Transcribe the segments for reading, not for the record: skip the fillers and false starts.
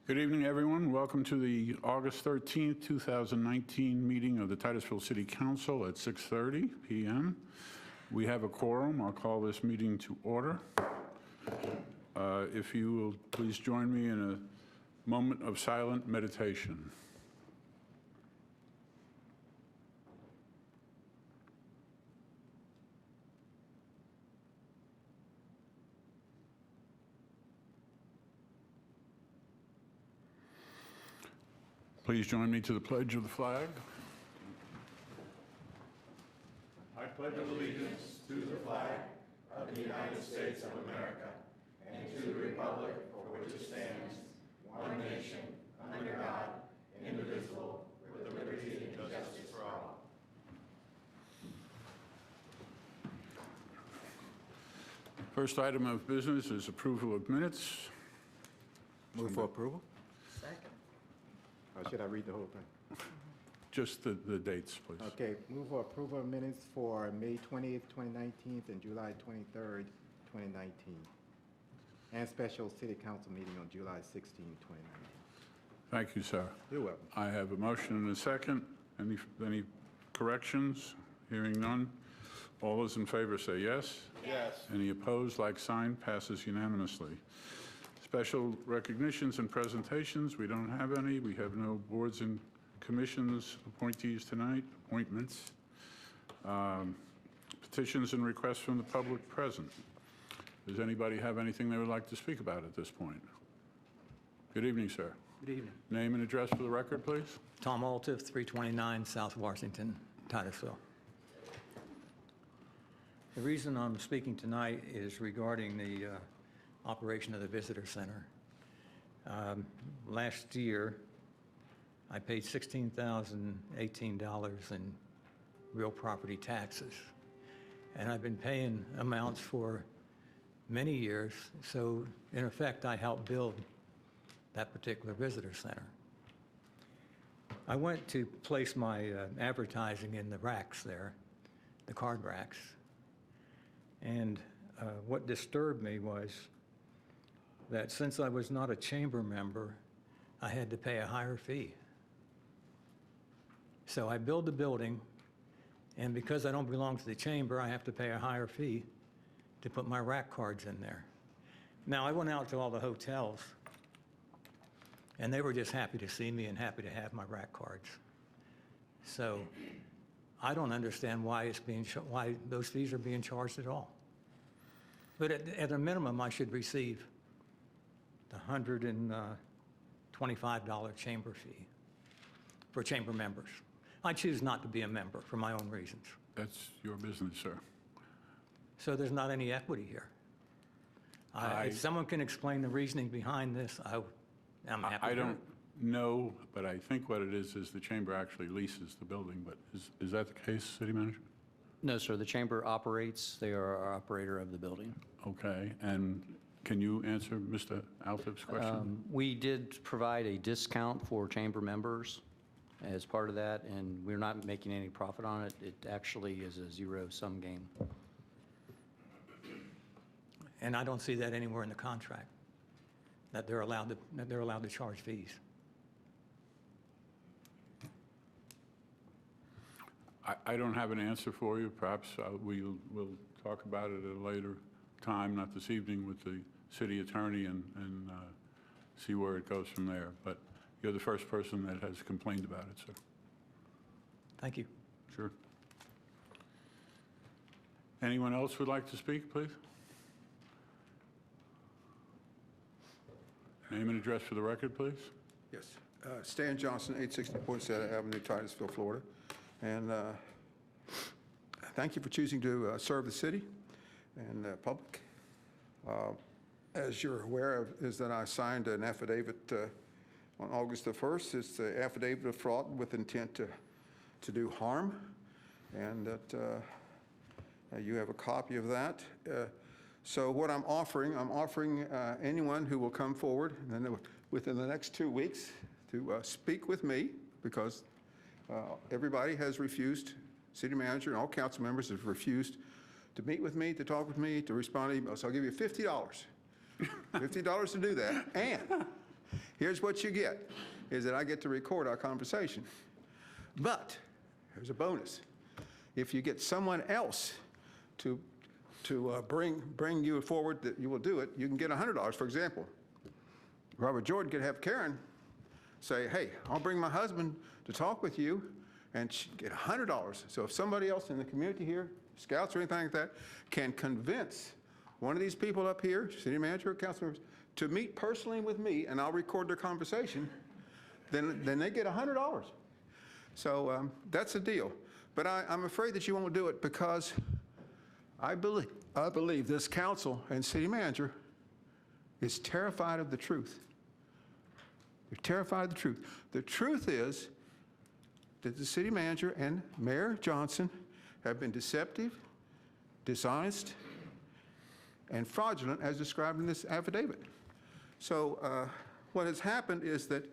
Good evening, everyone. Welcome to the August 13th, 2019 meeting of the Titusville City Council at 6:30 p.m. We have a quorum. I'll call this meeting to order. If you will please join me in a moment of silent meditation. Please join me to the pledge of the flag. I pledge allegiance to the flag of the United States of America and to the republic for which it stands, one nation, under God, indivisible, with liberty and justice for all. First item of business is approval of minutes. Move for approval? Second. Or should I read the whole thing? Just the dates, please. Okay, move for approval of minutes for May 28th, 2019 and July 23rd, 2019. And special city council meeting on July 16th, 2019. Thank you, sir. You're welcome. I have a motion and a second. Any corrections? Hearing none. All those in favor say yes. Yes. Any opposed, like sign, passes unanimously. Special recognitions and presentations, we don't have any. We have no boards and commissions appointees tonight, appointments. Petitions and requests from the public present. Does anybody have anything they would like to speak about at this point? Good evening, sir. Good evening. Name and address for the record, please. Tom Altiff, 329 South Washington, Titusville. The reason I'm speaking tonight is regarding the operation of the visitor center. Last year, I paid $16,018 in real property taxes. And I've been paying amounts for many years, so in effect, I helped build that particular visitor center. I went to place my advertising in the racks there, the card racks, and what disturbed me was that since I was not a chamber member, I had to pay a higher fee. So I build the building, and because I don't belong to the chamber, I have to pay a higher fee to put my rack cards in there. Now, I went out to all the hotels, and they were just happy to see me and happy to have my rack cards. So I don't understand why why those fees are being charged at all. But at a minimum, I should receive the $125 chamber fee for chamber members. I choose not to be a member for my own reasons. That's your business, sir. So there's not any equity here. If someone can explain the reasoning behind this, I'm happy. I don't know, but I think what it is the chamber actually leases the building, but is that the case, city manager? No, sir. The chamber operates. They are our operator of the building. Okay, and can you answer Mr. Altiff's question? We did provide a discount for chamber members as part of that, and we're not making any profit on it. It actually is a zero-sum game. And I don't see that anywhere in the contract, that they're allowed to charge fees. I don't have an answer for you. Perhaps we'll talk about it at a later time, not this evening, with the city attorney and see where it goes from there. But you're the first person that has complained about it, sir. Thank you. Sure. Anyone else would like to speak, please? Name and address for the record, please. Yes. Stan Johnson, 860 Poinsettia Avenue, Titusville, Florida. And thank you for choosing to serve the city and the public. As you're aware of, is that I signed an affidavit on August the 1st. It's the affidavit of fraud with intent to do harm. And that you have a copy of that. So what I'm offering anyone who will come forward and then within the next 2 weeks to speak with me, because everybody has refused, city manager and all council members have refused to meet with me, to talk with me, to respond to emails. So I'll give you $50. $50 to do that. Here's what you get, is that I get to record our conversation. But there's a bonus. If you get someone else to bring you forward that you will do it, you can get $100, for example. Robert Jordan could have Karen say, hey, I'll bring my husband to talk with you, and she'd get $100. So if somebody else in the community here, scouts or anything like that, can convince one of these people up here, city manager or council members, to meet personally with me, and I'll record their conversation, then they get $100. So that's the deal. But I'm afraid that you won't do it because I believe this council and city manager is terrified of the truth. They're terrified of the truth. The truth is that the city manager and Mayor Johnson have been deceptive, dishonest, and fraudulent as described in this affidavit. So what has happened is that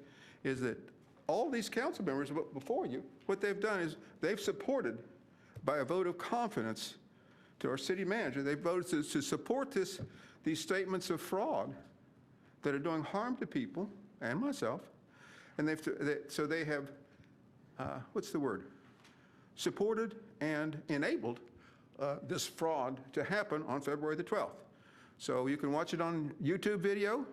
all these council members before you, what they've done is they've supported by a vote of confidence to our city manager, they voted to support these statements of fraud that are doing harm to people and myself, and so they have, what's the word? Supported and enabled this fraud to happen on February the 12th. So you can watch it on YouTube video,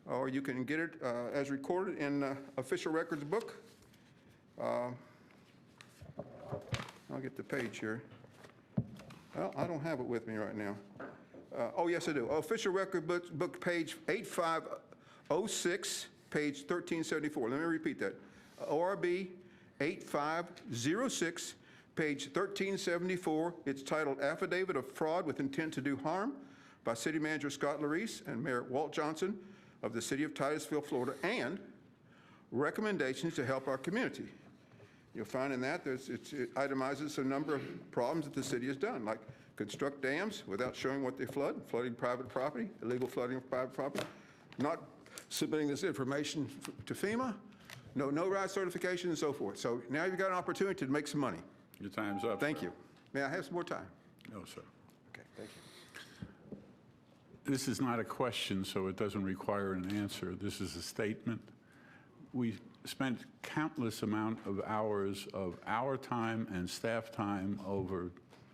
or you can get it as recorded in official records book. I'll get the page here. Well, I don't have it with me right now. Oh, yes, I do. Official record book page 8506, page 1374. Let me repeat that. ORB 8506, page 1374. It's titled Affidavit of Fraud with Intent to Do Harm by City Manager Scott Larice and Mayor Walt Johnson of the City of Titusville, Florida, and recommendations to help our community. You'll find in that it itemizes a number of problems that the city has done, like construct dams without showing what they flood, flooding private property, illegal flooding of private property, not submitting this information to FEMA, no rise certification, and so forth. So now you've got an opportunity to make some money. Your time's up. Thank you. May I have some more time? No, sir. Okay, thank you. This is not a question, so it doesn't require an answer. This is a statement. We spent countless amount of hours of our time and staff time over,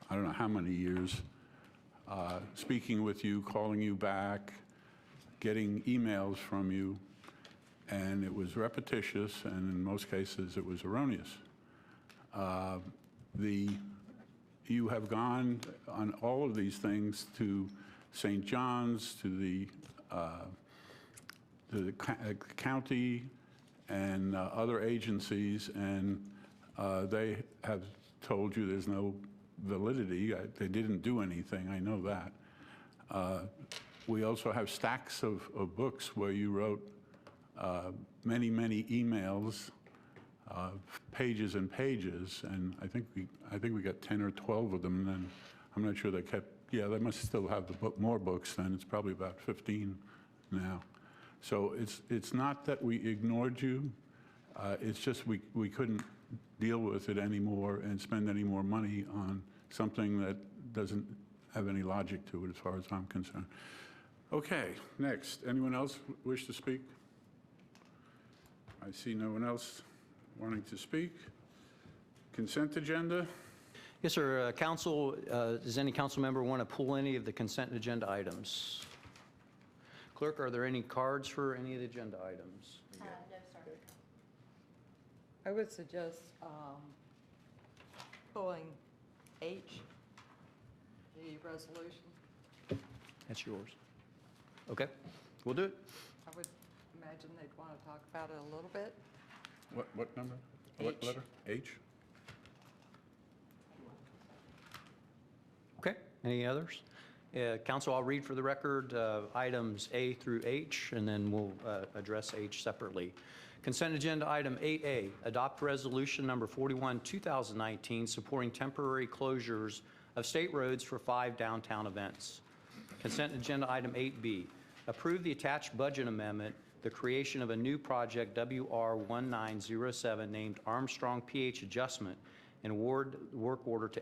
I don't know how many years, speaking with you, calling you back, getting emails from you, and it was repetitious, and in most cases it was erroneous. You have gone on all of these things to St. John's, to the county, and other agencies, and they have told you there's no validity. They didn't do anything, I know that. We also have stacks of books where you wrote many, many emails, pages and pages, and I think we got 10 or 12 of them, and then I'm not sure they kept, yeah, they must still have more books then. It's probably about 15 now. So it's not that we ignored you, it's just we couldn't deal with it anymore and spend any more money on something that doesn't have any logic to it as far as I'm concerned. Okay, next. Anyone else wish to speak? I see no one else wanting to speak. Consent agenda? Yes, sir. Council, does any council member want to pull any of the consent agenda items? Clerk, are there any cards for any of the agenda items? No, sir. I would suggest pulling H, the resolution. That's yours. Okay, we'll do it. I would imagine they'd want to talk about it a little bit. What number? What H. letter? H? Okay, any others? Council, I'll read for the record items A through H, and then we'll address H separately. Consent agenda item 8A, adopt resolution number 41, 2019, supporting temporary closures of state roads for 5 downtown events. Consent agenda item 8B, approve the attached budget amendment, the creation of a new project WR1907 named Armstrong pH Adjustment, and award work order to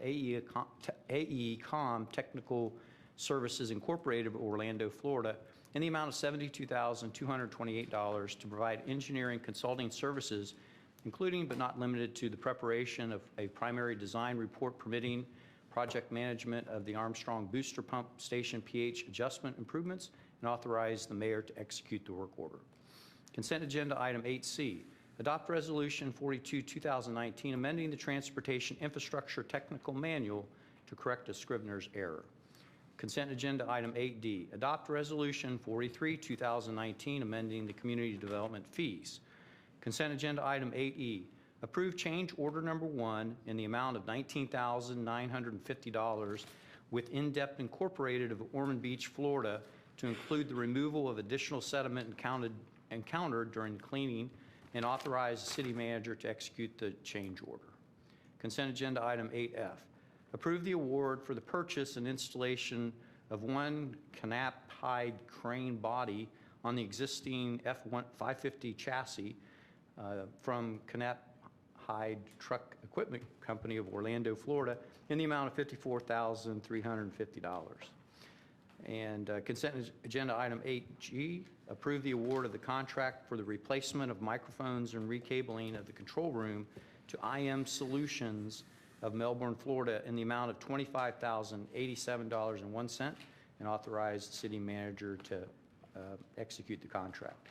AECom Technical Services Incorporated of Orlando, Florida, in the amount of $72,228 to provide engineering consulting services, including but not limited to the preparation of a primary design report permitting project management of the Armstrong Booster Pump Station pH adjustment improvements, and authorize the mayor to execute the work order. Consent agenda item 8C, adopt resolution 42, 2019, amending the Transportation Infrastructure Technical Manual to correct a Scrivener's error. Consent agenda item 8D, adopt resolution 43, 2019, amending the community development fees. Consent agenda item 8E, approve change order number 1 in the amount of $19,950 with In-Depth Incorporated of Ormond Beach, Florida, to include the removal of additional sediment encountered during cleaning, and authorize the city manager to execute the change order. Consent agenda item 8F, approve the award for the purchase and installation of one Canap hide crane body on the existing F-550 chassis from Canap Hide Truck Equipment Company of Orlando, Florida, in the amount of $54,350. And consent agenda item 8G, approve the award of the contract for the replacement of microphones and recabling of the control room to IM Solutions of Melbourne, Florida, in the amount of $25,087.01, and authorize the city manager to execute the contract.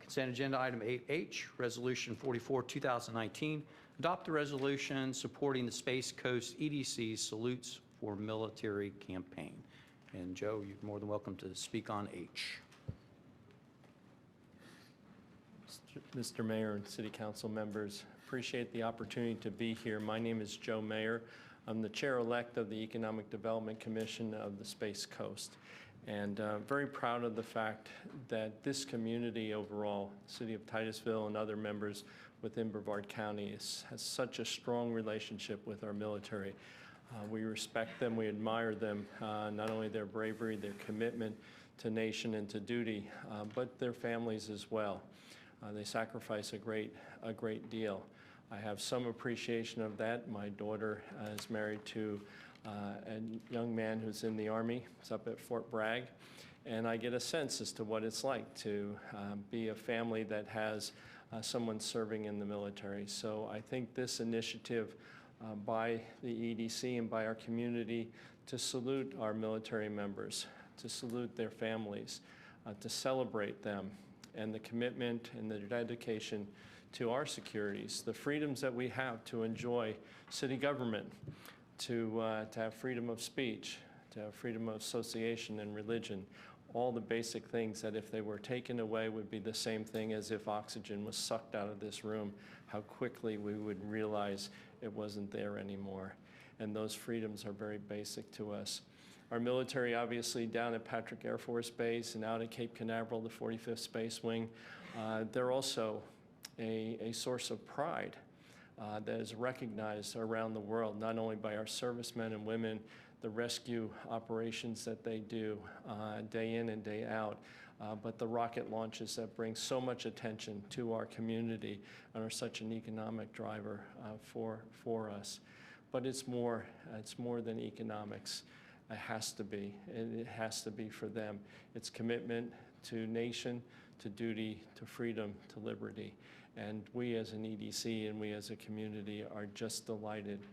Consent agenda item 8H, resolution 44, 2019, adopt the resolution supporting the Space Coast EDC Salutes for Military campaign. And Joe, you're more than welcome to speak on H. Mr. Mayor and City Council members, appreciate the opportunity to be here. My name is Joe Mayer. I'm the chair-elect of the Economic Development Commission of the Space Coast, and very proud of the fact that this community overall, City of Titusville and other members within Brevard County, has such a strong relationship with our military. We respect them, we admire them, not only their bravery, their commitment to nation and to duty, but their families as well. They sacrifice a great deal. I have some appreciation of that. My daughter is married to a young man who's in the Army. He's up at Fort Bragg. And I get a sense as to what it's like to be a family that has someone serving in the military. So I think this initiative by the EDC and by our community to salute our military members, to salute their families, to celebrate them, and the commitment and the dedication to our securities, the freedoms that we have to enjoy city government, to have freedom of speech, to have freedom of association and religion, all the basic things that if they were taken away would be the same thing as if oxygen was sucked out of this room, how quickly we would realize it wasn't there anymore. And those freedoms are very basic to us. Our military, obviously, down at Patrick Air Force Base and out at Cape Canaveral, the 45th Space Wing, they're also a source of pride that is recognized around the world, not only by our servicemen and women, the rescue operations that they do day in and day out, but the rocket launches that bring so much attention to our community and are such an economic driver for us. But it's more than economics. It has to be. It has to be for them. It's commitment to nation, to duty, to freedom, to liberty. And we as an EDC and we as a community are just delighted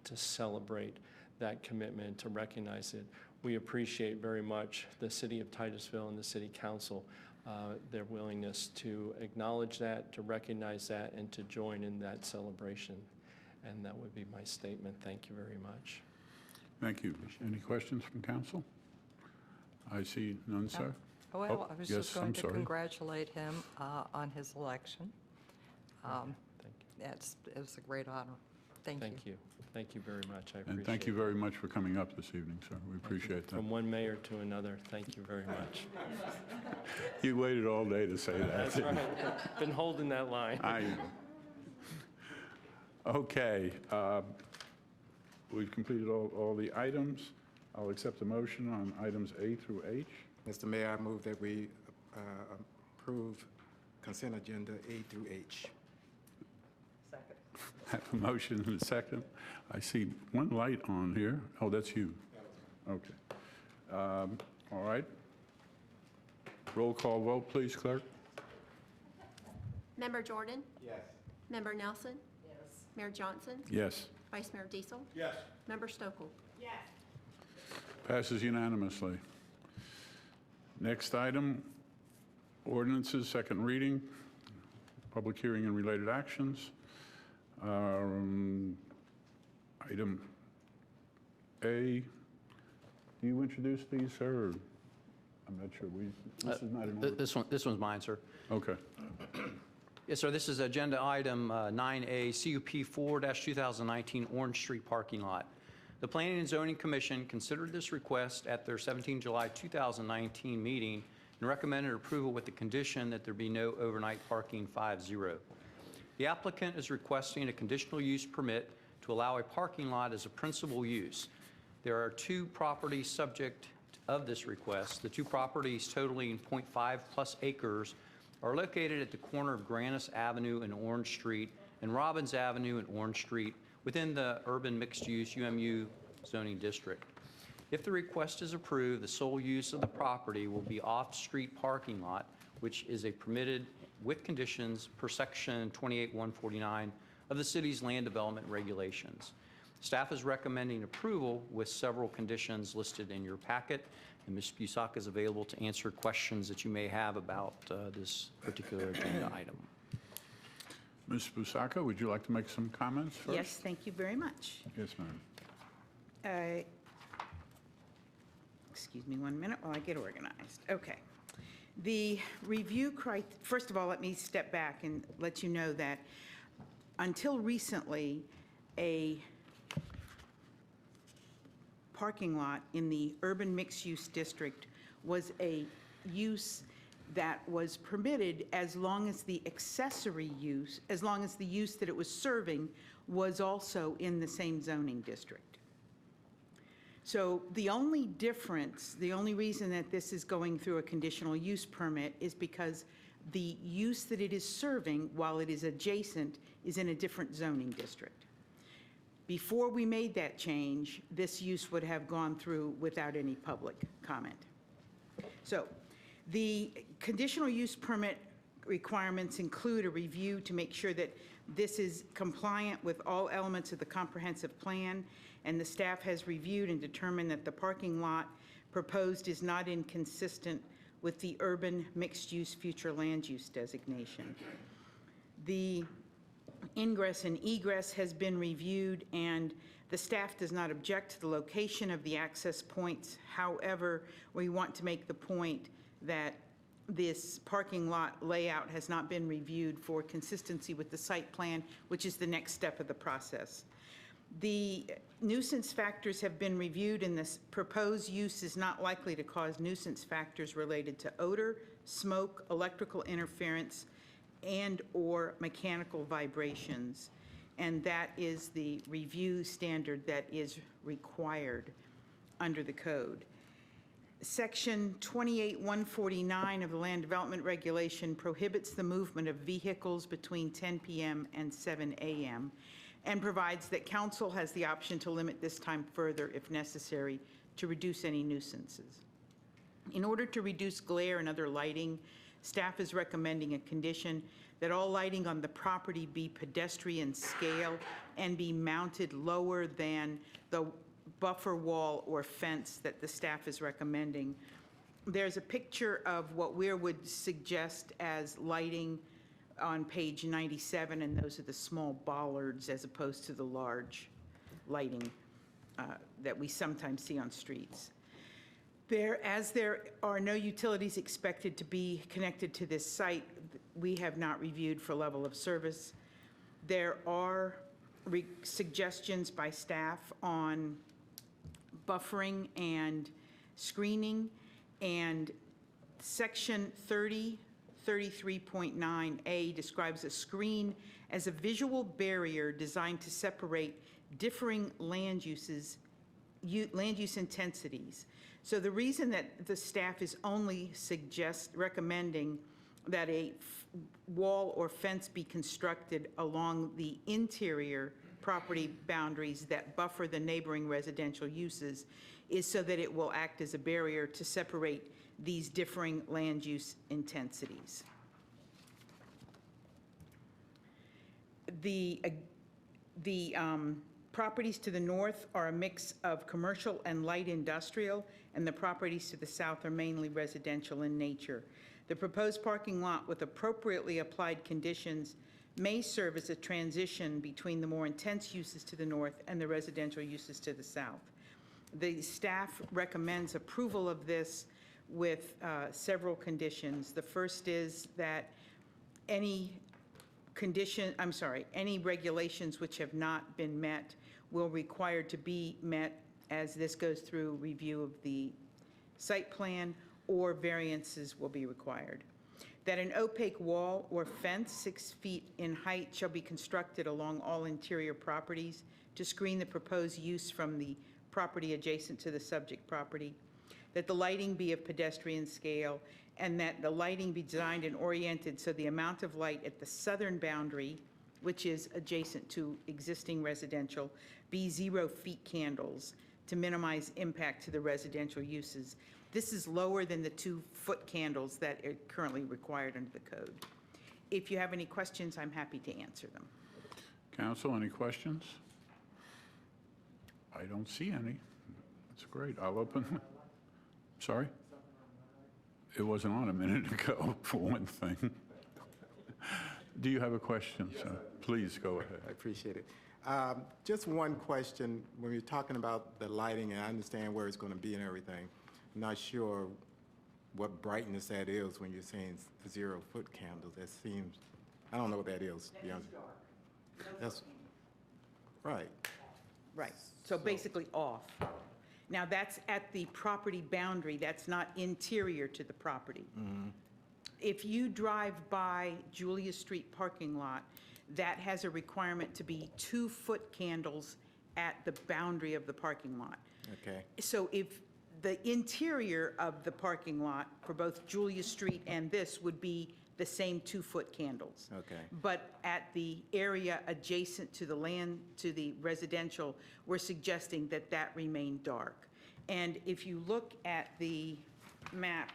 to celebrate that commitment, to recognize it. We appreciate very much the City of Titusville and the City Council, their willingness to acknowledge that, to recognize that, and to join in that celebration. And that would be my statement. Thank you very much. Thank you. Any questions from council? I see none, sir. Well, I was yes, just going I'm to sorry. congratulate him on his election. Thank you. It's a great honor. Thank you. Thank you. Thank you very much. I appreciate And thank you it. very much for coming up this evening, sir. We appreciate that. From one mayor to another, thank you very much. You waited all day to say that. That's right. Been holding that line. I know. Okay. We've completed all the items. I'll accept a motion on items A through H. Mr. Mayor, I move that we approve consent agenda A through H. Second. I have a motion and a second. I see one light on here. Oh, that's you. Okay. All right. Roll call vote, please, clerk. Member Jordan? Yes. Member Nelson? Yes. Mayor Johnson? Yes. Vice Mayor Diesel? Yes. Member Stokel? Passes unanimously. Next item, ordinances, second reading, public hearing and related actions. Item A, do you introduce these, sir? Or I'm not sure. This is not an order. This one's mine, sir. Okay. Yes, sir, this is agenda item 9A, CUP 4-2019 Orange Street parking lot. The Planning and Zoning Commission considered this request at their 17 July 2019 meeting and recommended approval with the condition that there be no overnight parking 5-0. The applicant is requesting a conditional use permit to allow a parking lot as a principal use. There are two properties subject of this request. The two properties totaling 0.5+ acres are located at the corner of Grannis Avenue and Orange Street and Robbins Avenue and Orange Street within the urban mixed-use UMU zoning district. If the request is approved, the sole use of the property will be off-street parking lot, which is a permitted with conditions per section 28149 of the city's land development regulations. Staff is recommending approval with several conditions listed in your packet, and Ms. Busaka is available to answer questions that you may have about this particular agenda item. Ms. Busaka, would you like to make some comments first? Yes, thank you very much. Yes, ma'am. Excuse me 1 minute while I get organized. Okay. The review first of all, let me step back and let you know that until recently, a parking lot in the urban mixed-use district was a use that was permitted as long as the accessory use, as long as the use that it was serving was also in the same zoning district. So the only difference, the only reason that this is going through a conditional use permit is because the use that it is serving, while it is adjacent, is in a different zoning district. Before we made that change, this use would have gone through without any public comment. So the conditional use permit requirements include a review to make sure that this is compliant with all elements of the comprehensive plan, and the staff has reviewed and determined that the parking lot proposed is not inconsistent with the urban mixed-use future land use designation. The ingress and egress has been reviewed, and the staff does not object to the location of the access points. However, we want to make the point that this parking lot layout has not been reviewed for consistency with the site plan, which is the next step of the process. The nuisance factors have been reviewed, and this proposed use is not likely to cause nuisance factors related to odor, smoke, electrical interference, and/or mechanical vibrations. And that is the review standard that is required under the code. Section 28149 of the Land Development Regulation prohibits the movement of vehicles between 10 p.m. and 7 a.m. and provides that council has the option to limit this time further if necessary to reduce any nuisances. In order to reduce glare and other lighting, staff is recommending a condition that all lighting on the property be pedestrian scale and be mounted lower than the buffer wall or fence that the staff is recommending. There's a picture of what we would suggest as lighting on page 97, and those are the small bollards as opposed to the large lighting that we sometimes see on streets. As there are no utilities expected to be connected to this site, we have not reviewed for level of service. There are suggestions by staff on buffering and screening, and section 33.9A describes a screen as a visual barrier designed to separate differing land use intensities. So the reason that the staff is only recommending that a wall or fence be constructed along the interior property boundaries that buffer the neighboring residential uses is so that it will act as a barrier to separate these differing land use intensities. The properties to the north are a mix of commercial and light industrial, and the properties to the south are mainly residential in nature. The proposed parking lot with appropriately applied conditions may serve as a transition between the more intense uses to the north and the residential uses to the south. The staff recommends approval of this with several conditions. The first is that any regulations which have not been met will require to be met as this goes through review of the site plan, or variances will be required. That an opaque wall or fence 6 feet in height shall be constructed along all interior properties to screen the proposed use from the property adjacent to the subject property. That the lighting be of pedestrian scale, and that the lighting be designed and oriented so the amount of light at the southern boundary, which is adjacent to existing residential, be 0 feet candles to minimize impact to the residential uses. This is lower than the 2-foot candles that are currently required under the code. If you have any questions, I'm happy to answer them. Council, any questions? I don't see any. That's great. I'll open. Sorry? It wasn't on a minute ago, for one thing. Do you have a question, sir? Please go ahead. I appreciate it. Just one question. When you're talking about the lighting, and I understand where it's going to be and everything, I'm not sure what brightness that is when you're saying 0-foot candles. That seems, I don't know what that is, to be honest. That's right. Right, so basically off. Now, that's at the property boundary, that's not interior to the property. If you drive by Julia Street parking lot, that has a requirement to be 2-foot candles at the boundary of the parking lot. Okay. So if the interior of the parking lot for both Julia Street and this would be the same 2-foot candles. Okay. But at the area adjacent to the land, to the residential, we're suggesting that that remain dark. And if you look at the map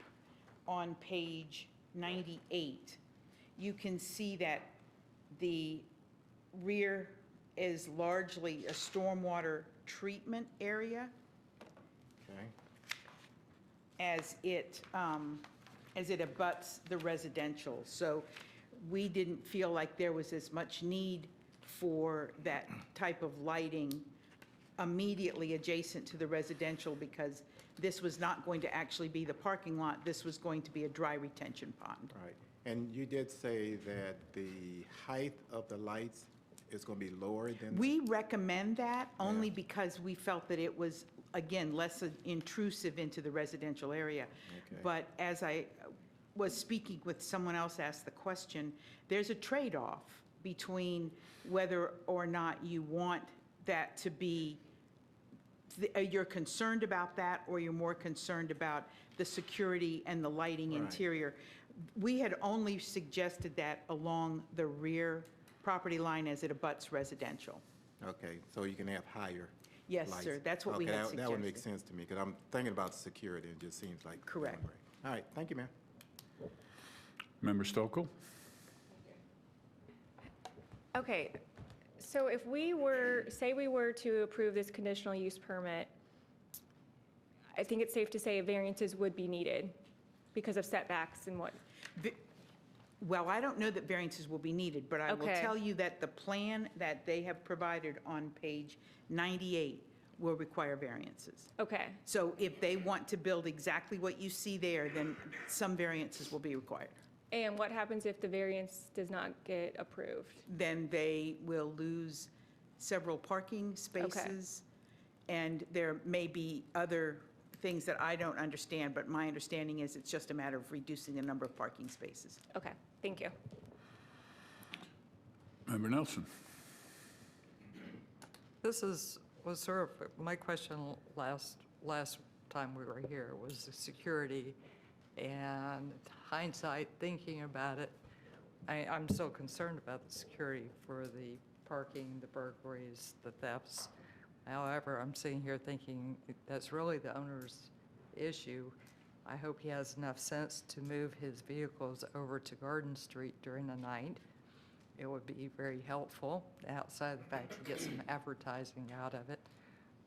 on page 98, you can see that the rear is largely a stormwater treatment area Okay. as it abuts the residential. So we didn't feel like there was as much need for that type of lighting immediately adjacent to the residential, because this was not going to actually be the parking lot. This was going to be a dry retention pond. Right. And you did say that the height of the lights is going to be lower than? We recommend that only Yeah. because we felt that it was, again, less intrusive into the residential area. Okay. But as I was speaking with someone else asked the question, there's a trade-off between whether or not you want that to be, you're concerned about that, or you're more concerned about the security and the lighting Right. interior. We had only suggested that along the rear property line as it abuts residential. Okay, so you can have higher Yes, lights. sir, that's what we had Okay, that would make suggested. sense to me, because I'm thinking about security, it just seems like. Correct. All right, thank you, ma'am. Member Stokel? Okay, so if we were, say we were to approve this conditional use permit, I think it's safe to say variances would be needed because of setbacks and what. Well, I don't know that variances will be needed, but I will Okay. tell you that the plan that they have provided on page 98 will require variances. Okay, So if they want to build exactly what you see there, then some variances will be required. and what happens if the variance does not get approved? Then they will lose several parking spaces. And there may be other things that I don't understand, but my understanding is it's just a matter of reducing the number of parking spaces. Okay, thank you. Member Nelson? Was sort of my question last time we were here, was the security. And hindsight, thinking about it, I'm so concerned about the security for the parking, the burglaries, the thefts. However, I'm sitting here thinking that's really the owner's issue. I hope he has enough sense to move his vehicles over to Garden Street during the night. It would be very helpful, outside the fact to get some advertising out of it.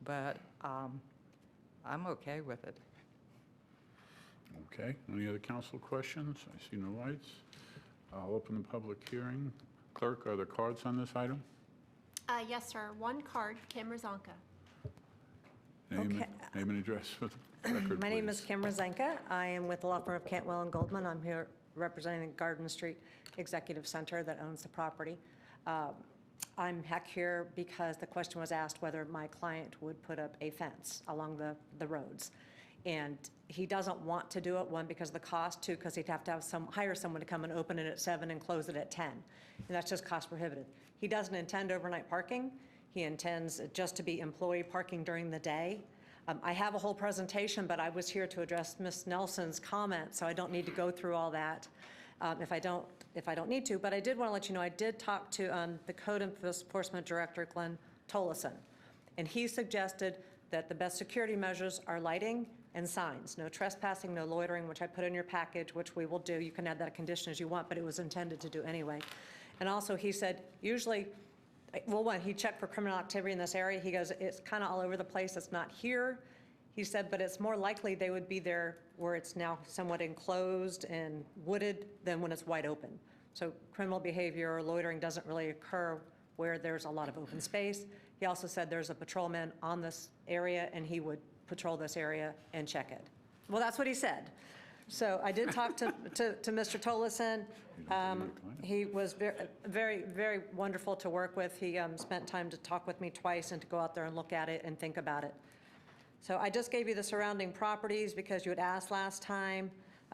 But I'm okay with it. Okay, any other council questions? I see no lights. I'll open the public hearing. Clerk, are there cards on this item? Yes, sir. One card, Kim Rozanka. Name Okay. name and address for the record, My name is please. Kim Rozenka. I am with the law firm of Cantwell and Goldman. I'm here representing Garden Street Executive Center that owns the property. I'm back here because the question was asked whether my client would put up a fence along the roads. And he doesn't want to do it, one, because of the cost, two, because he'd have to hire someone to come and open it at 7 and close it at 10. And that's just cost prohibitive. He doesn't intend overnight parking. He intends just to be employee parking during the day. I have a whole presentation, but I was here to address Ms. Nelson's comment, so I don't need to go through all that if I don't need to. But I did want to let you know, I did talk to the Code Enforcement Director, Glenn Tollison, and he suggested that the best security measures are lighting and signs. No trespassing, no loitering, which I put in your package, which we will do. You can add that condition as you want, but it was intended to do anyway. And also, he said, usually, well, one, he checked for criminal activity in this area. He goes, it's kind of all over the place. It's not here. He said, but it's more likely they would be there where it's now somewhat enclosed and wooded than when it's wide open. So criminal behavior or loitering doesn't really occur where there's a lot of open space. He also said there's a patrolman on this area, and he would patrol this area and check it. Well, that's what he said. So I did talk to Mr. Tollison. He was very, very wonderful to work with. He spent time to talk with me twice and to go out there and look at it and think about it. So I just gave you the surrounding properties because you had asked last time.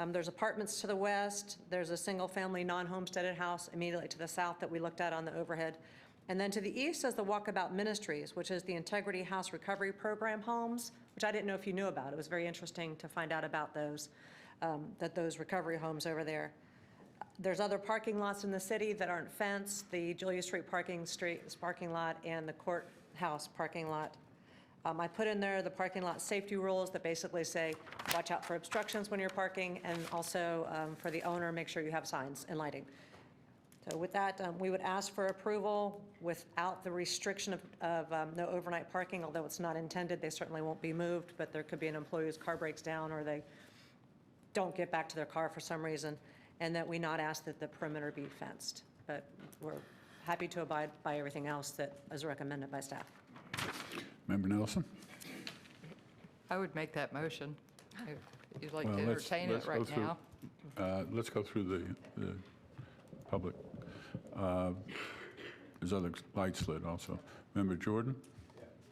There's apartments to the west. There's a single-family non-homesteaded house immediately to the south that we looked at on the overhead. And then to the east is the Walkabout Ministries, which is the Integrity House Recovery Program homes, which I didn't know if you knew about. It was very interesting to find out about those, that those recovery homes over there. There's other parking lots in the city that aren't fenced, the Julia Street parking lot and the courthouse parking lot. I put in there the parking lot safety rules that basically say, watch out for obstructions when you're parking, and also for the owner, make sure you have signs and lighting. So with that, we would ask for approval without the restriction of no overnight parking, although it's not intended. They certainly won't be moved, but there could be an employee whose car breaks down or they don't get back to their car for some reason, and that we not ask that the perimeter be fenced. But we're happy to abide by everything else that is recommended by staff. Member Nelson? I would make that motion. If you'd like Well, to let's entertain it go right through- now. Let's go through the public. There's other lights lit also. Member Jordan?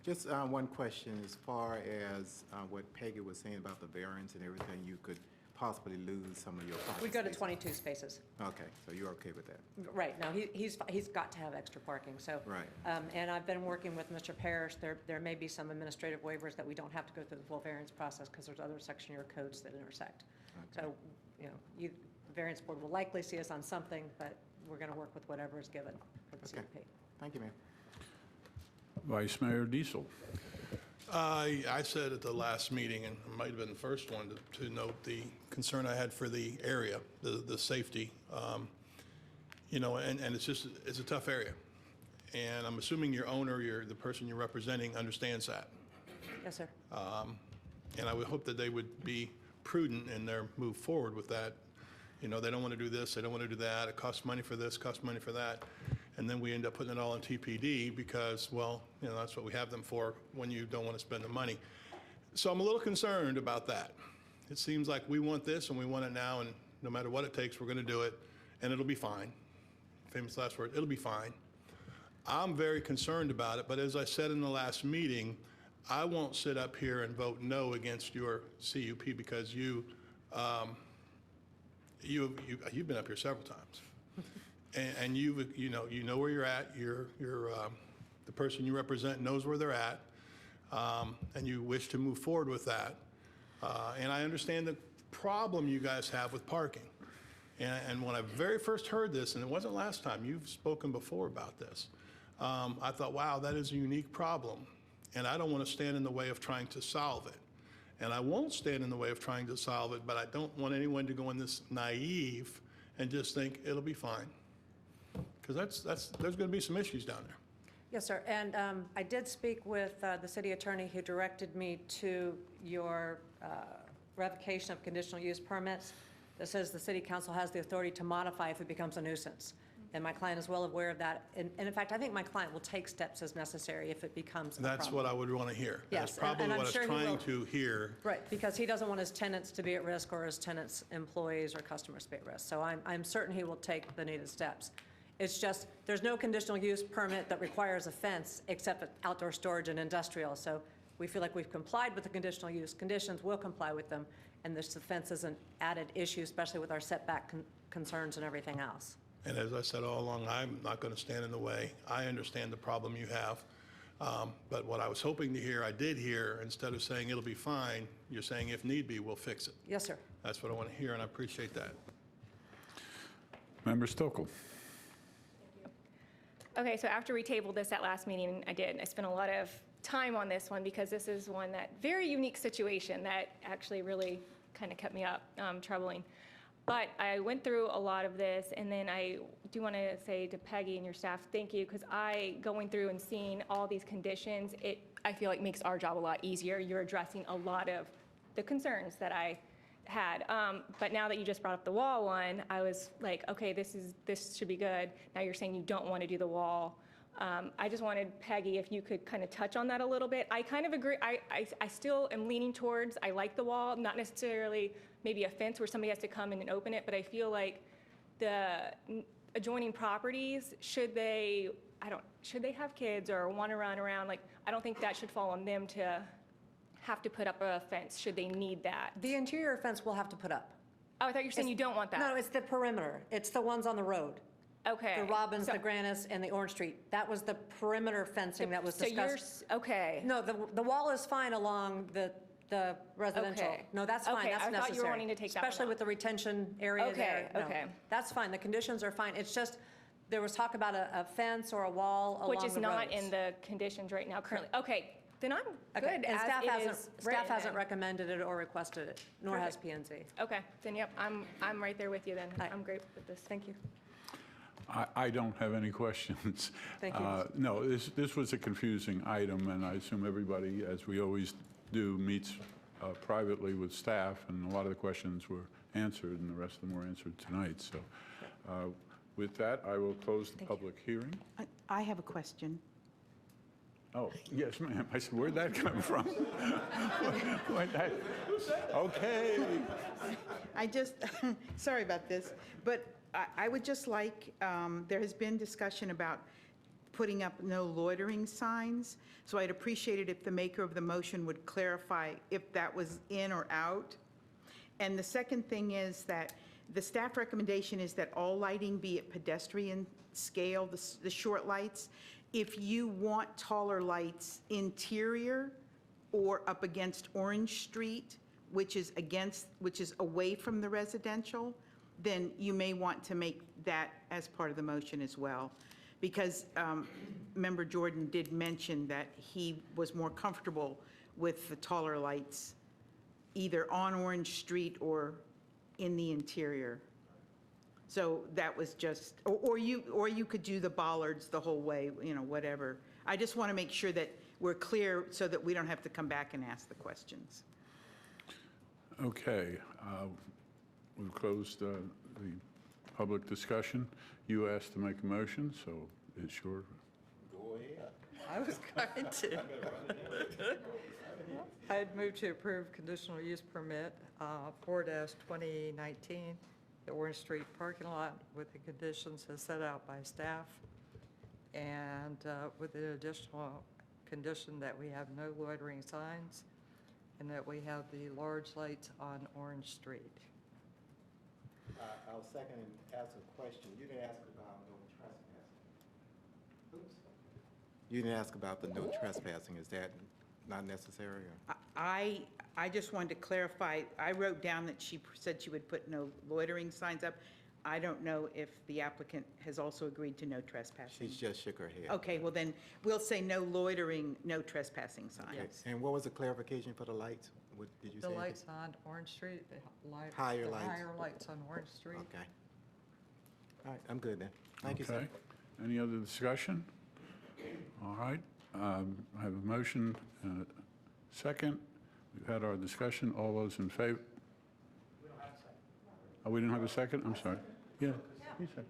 Just one question, as far as what Peggy was saying about the variance and everything, you could possibly lose some of your parking We go to spaces. 22 spaces. Okay, so you're okay with that? Right, now, he's got to have extra parking, so. Right. And I've been working with Mr. Parrish. There may be some administrative waivers that we don't have to go through the full variance process because there's other section of your codes that intersect. So, the variance board will likely see us on something, but we're going to work with whatever is given for the Okay. CUP. Thank you, ma'am. Vice Mayor Diesel? I said at the last meeting, and it might have been the first one, to note the concern I had for the area, the safety. And it's a tough area. And I'm assuming your owner, the person you're representing, understands that. Yes, sir. And I would hope that they would be prudent in their move forward with that. They don't want to do this, they don't want to do that, it costs money for this, costs money for that. And then we end up putting it all in TPD because, well, that's what we have them for when you don't want to spend the money. So I'm a little concerned about that. It seems like we want this and we want it now, and no matter what it takes, we're going to do it, and it'll be fine. Famous last word, it'll be fine. I'm very concerned about it, but as I said in the last meeting, I won't sit up here and vote no against your CUP because you've been up here several times. And you know where you're at. The person you represent knows where they're at, and you wish to move forward with that. And I understand the problem you guys have with parking. And when I very first heard this, and it wasn't last time, you've spoken before about this, I thought, wow, that is a unique problem. and I don't want to stand in the way of trying to solve it. And I won't stand in the way of trying to solve it, but I don't want anyone to go in this naive and just think it'll be fine. Because there's going to be some issues down there. Yes, sir. And I did speak with the city attorney who directed me to your revocation of conditional use permits that says the city council has the authority to modify if it becomes a nuisance. And my client is well aware of that. And in fact, I think my client will take steps as necessary if it becomes a problem. That's what I would want to hear. Yes, That's probably and I'm what I sure was he will. trying to hear. Right, because he doesn't want his tenants to be at risk or his tenants' employees or customers to be at risk. So I'm certain he will take the needed steps. It's just, there's no conditional use permit that requires a fence except outdoor storage and industrial. So we feel like we've complied with the conditional use conditions, we'll comply with them, and this fence is an added issue, especially with our setback concerns and everything else. And as I said all along, I'm not going to stand in the way. I understand the problem you have. But what I was hoping to hear, I did hear, instead of saying it'll be fine, you're saying if need be, we'll fix it. Yes, sir. That's what I want to hear, and I appreciate that. Member Stokel. Okay, so after we tabled this at last meeting, I spent a lot of time on this one because this is one that very unique situation that actually really kind of kept me up, troubling. But I went through a lot of this, and then I do want to say to Peggy and your staff, thank you, because going through and seeing all these conditions, I feel like makes our job a lot easier. You're addressing a lot of the concerns that I had. But now that you just brought up the wall one, I was like, okay, this should be good. Now you're saying you don't want to do the wall. I just wanted, Peggy, if you could kind of touch on that a little bit. I kind of agree. I still am leaning towards, I like the wall, not necessarily maybe a fence where somebody has to come in and open it, but I feel like the adjoining properties, should they have kids or want to run around? Like, I don't think that should fall on them to have to put up a fence, should they need that. The interior fence we'll have to put up. Oh, I thought you were saying you don't want that. No, it's the perimeter. It's the ones on the road. Okay. The Robbins, So- the Grannis, and the Orange Street. That was the perimeter fencing that was discussed. Okay. No, the wall is fine along the residential. Okay. No, that's fine, Okay, that's I thought necessary. you were wanting to take that one Especially out. with the retention area Okay, there. No, okay. That's fine, the conditions are fine. It's just, there was talk about a fence or a wall along the roads. Which is not in the conditions right now currently. Okay, then I'm Okay, good and as staff it hasn't, is staff written hasn't then. recommended it or requested it, nor has PNC. Okay, then yep, I'm right there with you then. Hi. I'm great with this. Thank you. I don't have any questions. Thank you. No, this was a confusing item, and I assume everybody, as we always do, meets privately with staff, and a lot of the questions were answered, and the rest of them were answered tonight. So with that, I will close the public hearing. I have a question. Oh, yes, ma'am. I said, where'd that come from? Okay. I just, sorry about this, but I would just like, there has been discussion about putting up no loitering signs, so I'd appreciate it if the maker of the motion would clarify if that was in or out. And the second thing is that the staff recommendation is that all lighting be at pedestrian scale, the short lights. If you want taller lights interior or up against Orange Street, which is away from the residential, then you may want to make that as part of the motion as well. Because Member Jordan did mention that he was more comfortable with the taller lights, either on Orange Street or in the interior. So that was just, or you could do the bollards the whole way, whatever. I just want to make sure that we're clear so that we don't have to come back and ask the questions. Okay. We've closed the public discussion. You asked to make a motion, so it's your... I was going to. I'd move to approve conditional use permit 4-2019, the Orange Street parking lot with the conditions as set out by staff, and with the additional condition that we have no loitering signs and that we have the large lights on Orange Street. I'll second and ask a question. You didn't ask about no trespassing. Oops. You didn't ask about the no trespassing. Is that not necessary? Or? I just wanted to clarify, I wrote down that she said she would put no loitering signs up. I don't know if the applicant has also agreed to no trespassing. She just shook her head. Okay, well then, we'll say no loitering, no trespassing signs. Okay. And what was the clarification for the lights? What did you say? The lights on Orange Street, Higher the lights. higher lights on Orange Street. Okay. All right, I'm good then. Thank you, sir. Okay. Any other discussion? All right. I have a motion, second. We've had our discussion. All those in favor? Oh, we didn't have a second? I'm sorry. Yeah, he said.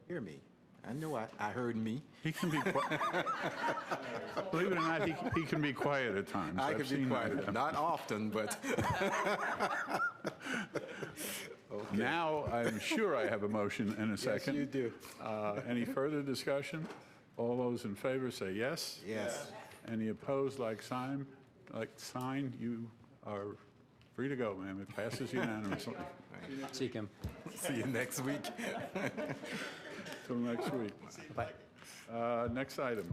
Hear me. I know I heard me. He can be quiet. Believe it or not, he can be quiet at times. I I've can be seen that. quiet. Not often, but. Okay. Now, I'm sure I have a motion and a second. Yes, you do. Any further discussion? All those in favor say yes. Yes. Any opposed, like sign? You are free to go, ma'am. It passes unanimously. See you, Kim. See you next week. Till next week. Bye. Next item.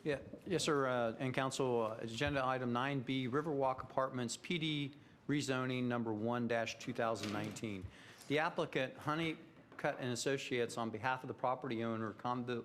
Yeah, yes, sir, and council, agenda item 9B, Riverwalk Apartments PD rezoning number 1-2019. The applicant, Honeycutt and Associates, on behalf of the property owner, Convet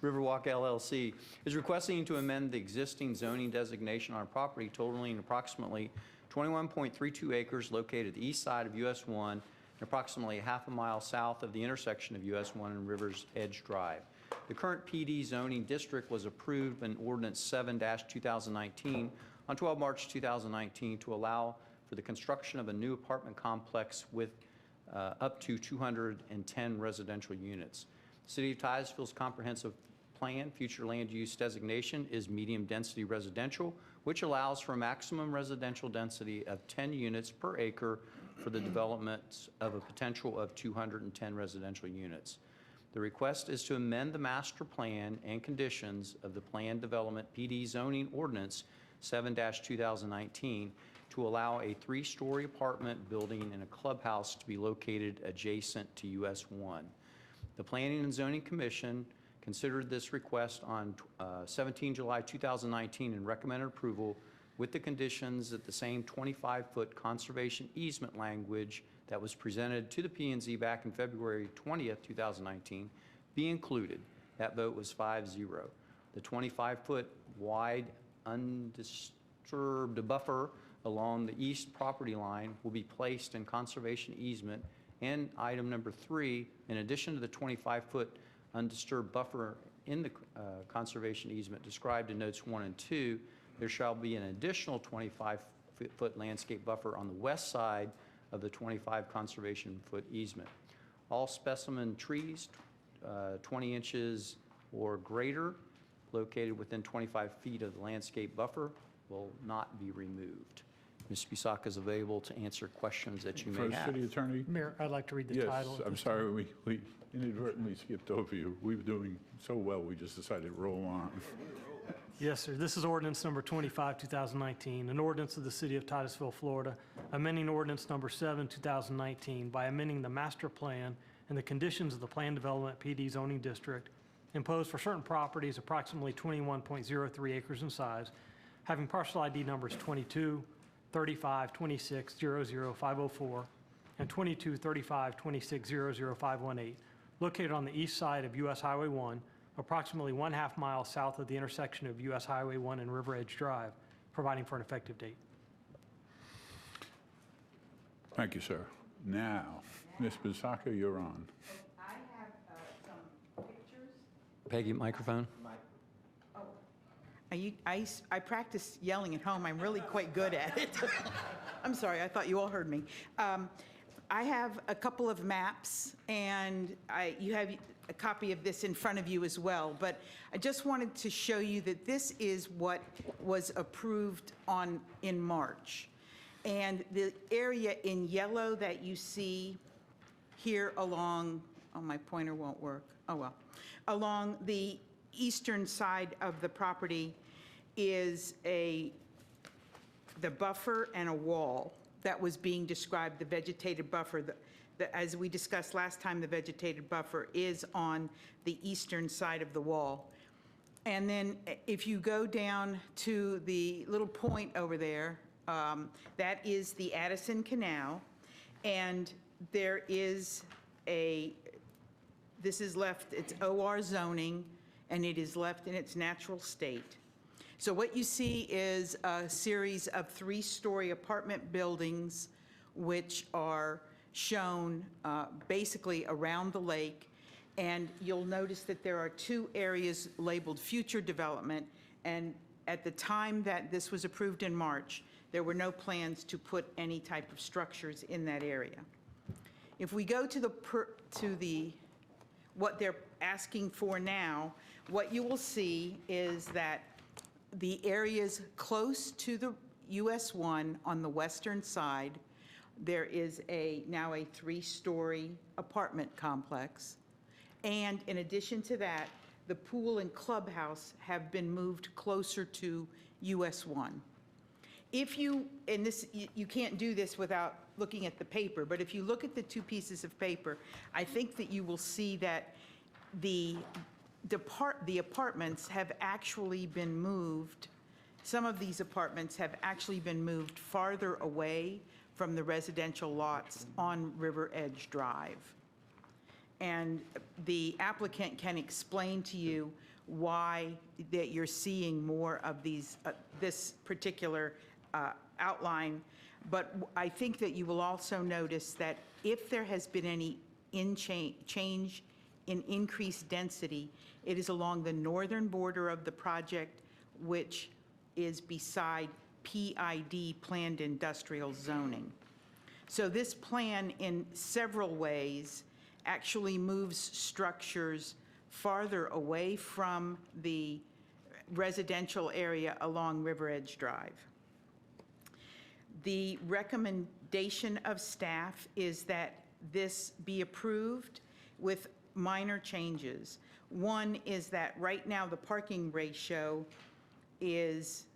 Riverwalk LLC, is requesting to amend the existing zoning designation on a property totaling approximately 21.32 acres located at the east side of US 1 and approximately half a mile south of the intersection of US 1 and Rivers Edge Drive. The current PD zoning district was approved in Ordinance 7-2019 on 12 March 2019 to allow for the construction of a new apartment complex with up to 210 residential units. City of Titusville's comprehensive plan, future land use designation is medium-density residential, which allows for a maximum residential density of 10 units per acre for the development of a potential of 210 residential units. The request is to amend the master plan and conditions of the Plan Development PD Zoning Ordinance 7-2019 to allow a 3-story apartment building and a clubhouse to be located adjacent to US 1. The Planning and Zoning Commission considered this request on 17 July 2019 and recommended approval with the conditions that the same 25-foot conservation easement language that was presented to the P&Z back in February 20th, 2019 be included. That vote was 5-0. The 25-foot wide undisturbed buffer along the east property line will be placed in conservation easement. And item number 3, in addition to the 25-foot undisturbed buffer in the conservation easement described in notes 1 and 2, there shall be an additional 25-foot landscape buffer on the west side of the 25 conservation foot easement. All specimen trees 20 inches or greater located within 25 feet of the landscape buffer will not be removed. Ms. Bisaka is available to answer questions that you may First, have. City Attorney? Mayor, I'd like to read the Yes, title. I'm sorry, we inadvertently skipped over you. We were doing so well, we just decided to roll on. Yes, sir. This is ordinance number 25, 2019, an ordinance of the City of Titusville, Florida, amending ordinance number 7, 2019 by amending the master plan and the conditions of the Plan Development PD zoning district imposed for certain properties approximately 21.03 acres in size, having parcel ID numbers 22, 35, 26, 00, 504, and 22, 35, 26, 00, 518, located on the east side of US Highway 1, approximately 1/2 mile south of the intersection of US Highway 1 and River Edge Drive, providing for an effective date. Thank you, sir. Now, Ms. Bisaka, you're on. I have some pictures. Peggy, microphone. I practice yelling at home. I'm really quite good at it. I'm sorry, I thought you all heard me. I have a couple of maps, and you have a copy of this in front of you as well, but I just wanted to show you that this is what was approved in March. And the area in yellow that you see here along, oh, my pointer won't work. Oh, well. Along the eastern side of the property is the buffer and a wall that was being described, the vegetated buffer. As we discussed last time, the vegetated buffer is on the eastern side of the wall. And then if you go down to the little point over there, That is the Addison Canal, and there is this is left, it's OR zoning, and it is left in its natural state. So what you see is a series of 3-story apartment buildings which are shown basically around the lake, and you'll notice that there are 2 areas labeled future development, and at the time that this was approved in March, there were no plans to put any type of structures in that area. If we go to what they're asking for now, what you will see is that the areas close to the US 1 on the western side, there is now a 3-story apartment complex. And in addition to that, the pool and clubhouse have been moved closer to US 1. If you, and this, you can't do this without looking at the paper, but if you look at the 2 pieces of paper, I think that you will see that the apartments have actually been moved. Some of these apartments have actually been moved farther away from the residential lots on River Edge Drive. And the applicant can explain to you why that you're seeing more of these, this particular outline. But I think that you will also notice that if there has been any change in increased density, it is along the northern border of the project, which is beside PID, planned industrial zoning. So this plan in several ways actually moves structures farther away from the residential area along River Edge Drive. The recommendation of staff is that this be approved with minor changes. One is that right now the parking ratio is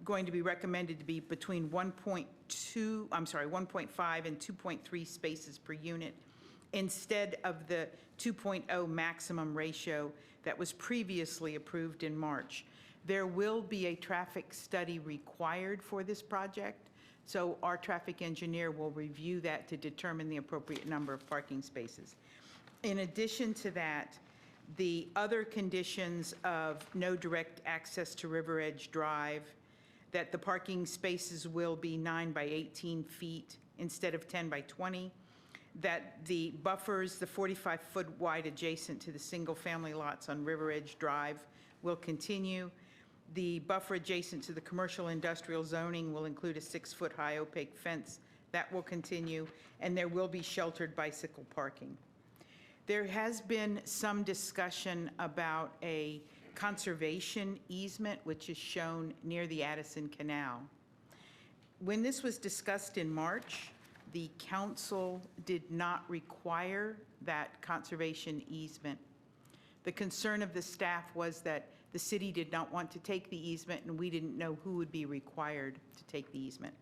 going to be recommended to be between 1.5 and 2.3 spaces per unit instead of the 2.0 maximum ratio that was previously approved in March. There will be a traffic study required for this project, so our traffic engineer will review that to determine the appropriate number of parking spaces. In addition to that, the other conditions of no direct access to River Edge Drive, that the parking spaces will be 9 by 18 feet instead of 10 by 20, that the buffers, the 45-foot wide adjacent to the single-family lots on River Edge Drive will continue. The buffer adjacent to the commercial industrial zoning will include a 6-foot high opaque fence. That will continue, and there will be sheltered bicycle parking. There has been some discussion about a conservation easement, which is shown near the Addison Canal. When this was discussed in March, the council did not require that conservation easement. The concern of the staff was that the city did not want to take the easement, and we didn't know who would be required to take the easement.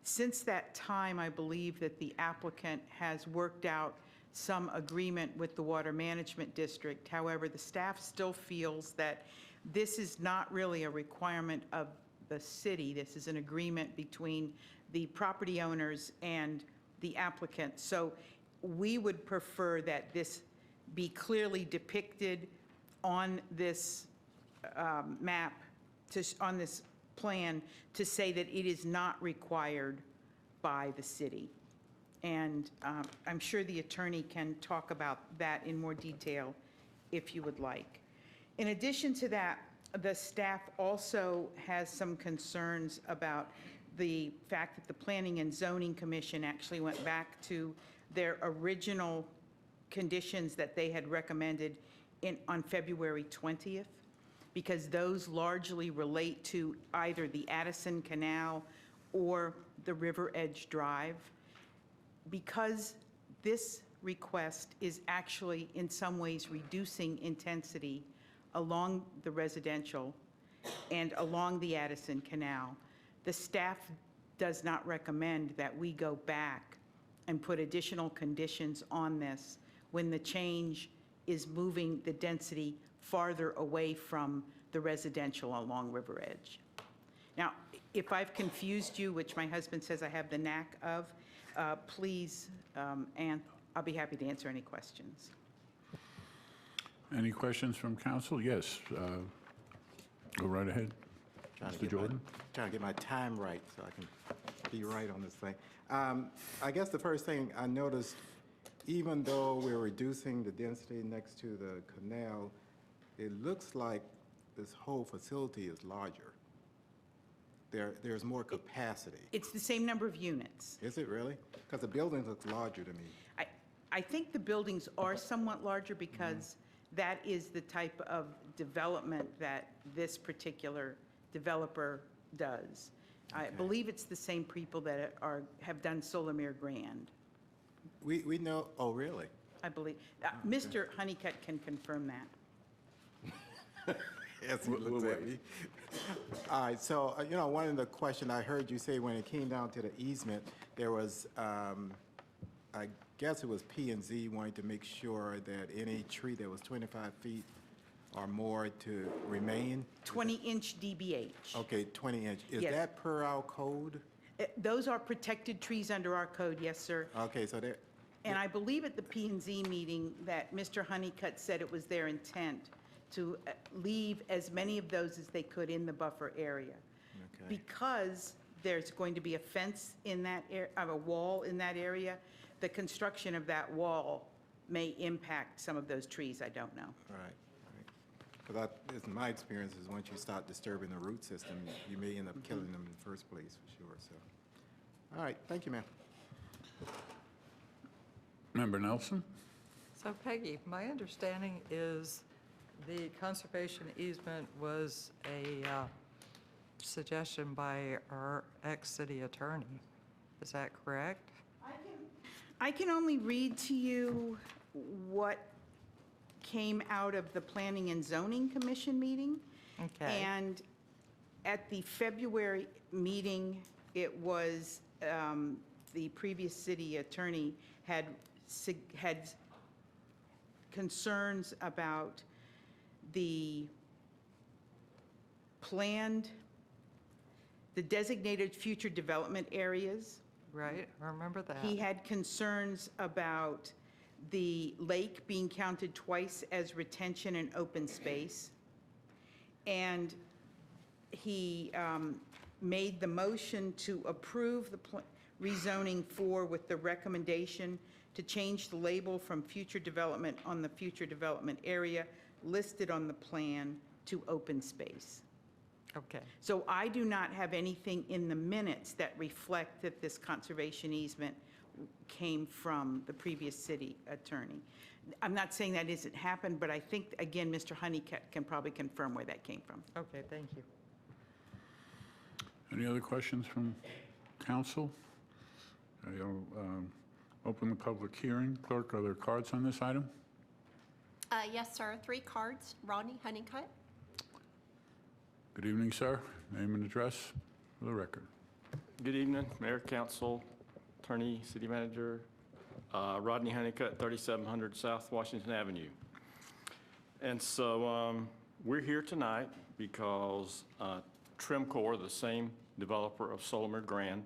Since that time, I believe that the applicant has worked out some agreement with the Water Management District. However, the staff still feels that this is not really a requirement of the city. This is an agreement between the property owners and the applicant. So we would prefer that this be clearly depicted on this map, on this plan, to say that it is not required by the city. And I'm sure the attorney can talk about that in more detail if you would like. In addition to that, the staff also has some concerns about the fact that the Planning and Zoning Commission actually went back to their original conditions that they had recommended on February 20th, because those largely relate to either the Addison Canal or the River Edge Drive. Because this request is actually in some ways reducing intensity along the residential and along the Addison Canal, the staff does not recommend that we go back and put additional conditions on this when the change is moving the density farther away from the residential along River Edge. Now, if I've confused you, which my husband says I have the knack of, please, and I'll be happy to answer any questions. Any questions from council? Yes, go right ahead. Mr. Jordan? Trying to get my time right so I can be right on this thing. I guess the first thing I noticed, even though we're reducing the density next to the canal, it looks like this whole facility is larger. There's more capacity. It's the same number of units. Is it really? Because the building looks larger to me. I think the buildings are somewhat larger because that is the type of development that this particular developer does. I believe it's the same people that have done Solamere Grand. We know, oh, really? I believe. Mr. Honeycutt can confirm that. Yes, he looks at me. All right, so, one of the questions I heard you say when it came down to the easement, there was, I guess it was P&Z wanting to make sure that any tree that was 25 feet or more to remain? 20-inch DBH. Okay, 20 inch. Is Yes. that per our code? Those are protected trees under our code, yes, sir. Okay, so they're, And I believe at the P&Z meeting that Mr. Honeycutt said it was their intent to leave as many of those as they could in the buffer area. okay. Because there's going to be a fence in that a wall in that area, the construction of that wall may impact some of those trees, I don't know. All right. Because in my experience is once you start disturbing the root system, you may end up killing them in the first place, for sure, so. All right, thank you, ma'am. Member Nelson? So Peggy, my understanding is the conservation easement was a suggestion by our ex-city attorney. Is that correct? I can only read to you what came out of the Planning and Zoning Commission meeting. Okay. And at the February meeting, it was, the previous city attorney had concerns about the designated future development areas. Right, I remember that. He had concerns about the lake being counted twice as retention and open space. And he made the motion to approve the rezoning 4 with the recommendation to change the label from future development on the future development area listed on the plan to open space. Okay. So I do not have anything in the minutes that reflect that this conservation easement came from the previous city attorney. I'm not saying that isn't happened, but I think, again, Mr. Honeycutt can probably confirm where that came from. Okay, thank you. Any other questions from council? I'll open the public hearing. Clerk, are there cards on this item? Yes, sir. 3 cards. Rodney Honeycutt. Good evening, sir. Name and address for the record. Good evening, Mayor, Council, Attorney, City Manager. Rodney Honeycutt, 3700 South Washington Avenue. And so we're here tonight because Trimcore, the same developer of Solamere Grand,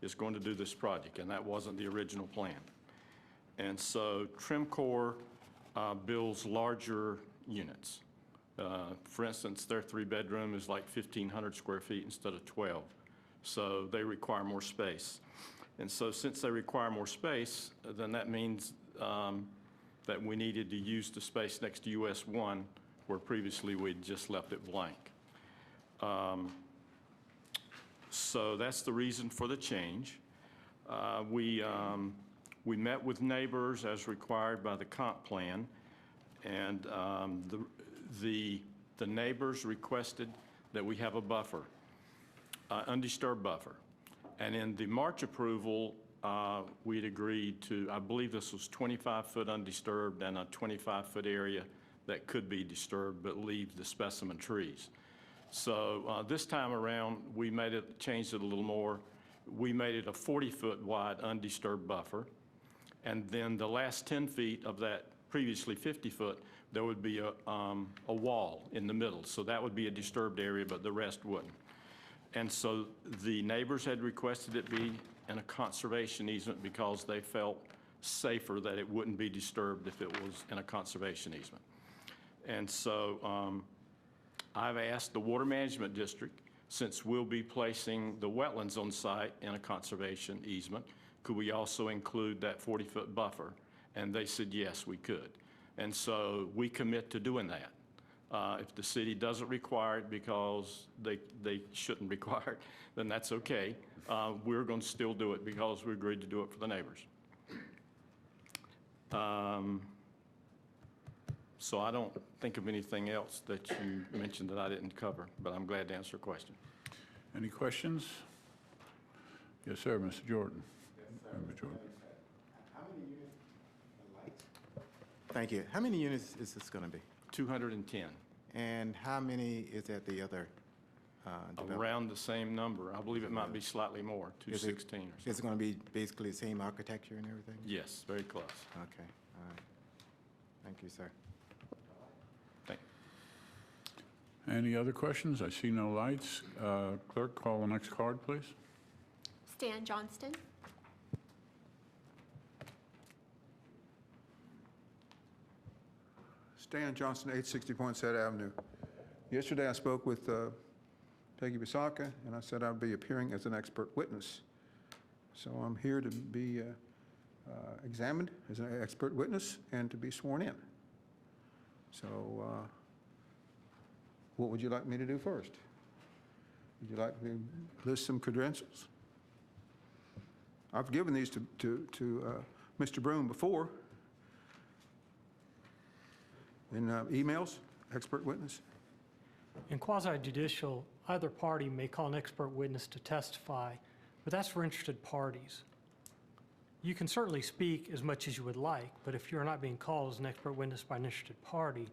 is going to do this project, and that wasn't the original plan. And so Trimcore builds larger units. For instance, their 3-bedroom is like 1,500 square feet instead of 12. So they require more space. And so since they require more space, then that means that we needed to use the space next to US 1, where previously we'd just left it blank. So that's the reason for the change. We met with neighbors as required by the comp plan, and the neighbors requested that we have a buffer, undisturbed buffer. And in the March approval, we'd agreed to, I believe this was 25-foot undisturbed and a 25-foot area that could be disturbed but leave the specimen trees. So this time around, we changed it a little more. We made it a 40-foot wide undisturbed buffer. And then the last 10 feet of that previously 50-foot, there would be a wall in the middle. So that would be a disturbed area, but the rest wouldn't. And so the neighbors had requested it be in a conservation easement because they felt safer that it wouldn't be disturbed if it was in a conservation easement. And so I've asked the Water Management District, since we'll be placing the wetlands on site in a conservation easement, could we also include that 40-foot buffer? And they said, yes, we could. And so we commit to doing that. If the city doesn't require it because they shouldn't require it, then that's okay. We're going to still do it because we agreed to do it for the neighbors. So I don't think of anything else that you mentioned that I didn't cover, but I'm glad to answer a question. Any questions? Yes, sir, Mr. Jordan. Member Jordan. How many units? Lights? Thank you. How many units is this going to be? 210. And how many is at the other development? Around the same number. I believe it might be slightly more, 216 or something. Is it going to be basically the same architecture and everything? Yes, very close. Okay, all right. Thank you, sir. Thank you. Any other questions? I see no lights. Clerk, call the next card, please. Stan Johnston. Stan Johnson, 860 Poinsett Avenue. Yesterday, I spoke with Peggy Bisaka, and I said I'd be appearing as an expert witness. So I'm here to be examined as an expert witness and to be sworn in. So what would you like me to do first? Would you like me to list some credentials? I've given these to Mr. Broom before in emails, expert witness. In quasi-judicial, either party may call an expert witness to testify, but that's for interested parties. You can certainly speak as much as you would like, but if you're not being called as an expert witness by an interested party,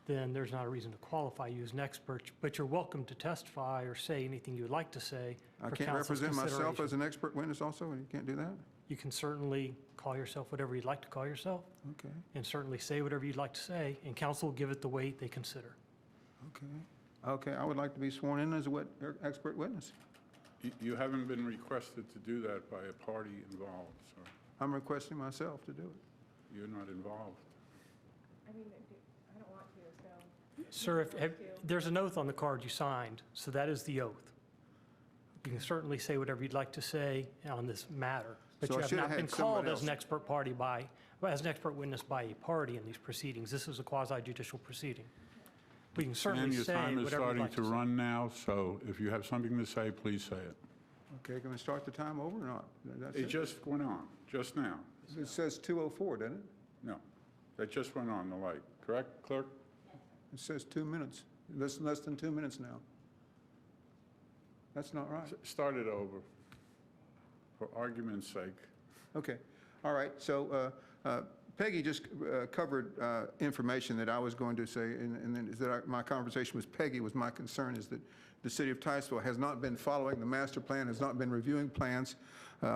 then there's not a reason to qualify you as an expert, but you're welcome to testify or say anything you would like to say I for can't counsel's represent myself consideration. as an expert witness also, and you can't do that? You can certainly call yourself whatever you'd like to call yourself, Okay, and certainly say whatever you'd like to say, and counsel will give it the weight they consider. okay. Okay, I would like to be sworn in as an expert witness. You haven't been requested to do that by a party involved, sir. I'm requesting myself to do it. You're not involved. I mean, I don't want to, so. Sir, there's an oath on the card you signed, so that is the oath. You can certainly say whatever you'd like to say on this matter, but So you I have should have not been had someone called as an else. expert party as an expert witness by a party in these proceedings. This is a quasi-judicial proceeding. We can certainly And your say time is whatever you'd starting like to to say. run now, so if you have something to say, please say it. Okay, can we start the time over or not? That's It just went on, just now. It says 2:04, doesn't it? No, that just went on, the light, correct, clerk? It says 2 minutes, less than 2 minutes now. That's not right. Start it over, for argument's sake. Okay, all right, so Peggy just covered information that I was going to say, and then my conversation with Peggy was my concern is that the city of Titusville has not been following the master plan, has not been reviewing plans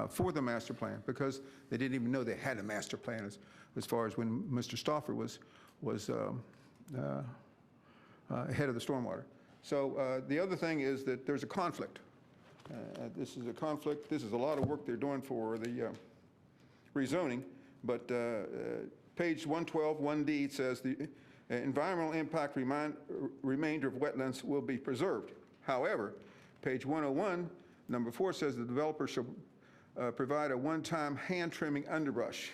for the master plan, because they didn't even know they had a master plan as far as when Mr. Stauffer was head of the stormwater. So the other thing is that there's a conflict. This is a conflict. This is a lot of work they're doing for the rezoning, but page 112, 1D says the environmental impact remainder of wetlands will be preserved. However, page 101, number 4 says the developer shall provide a one-time hand trimming underbrush,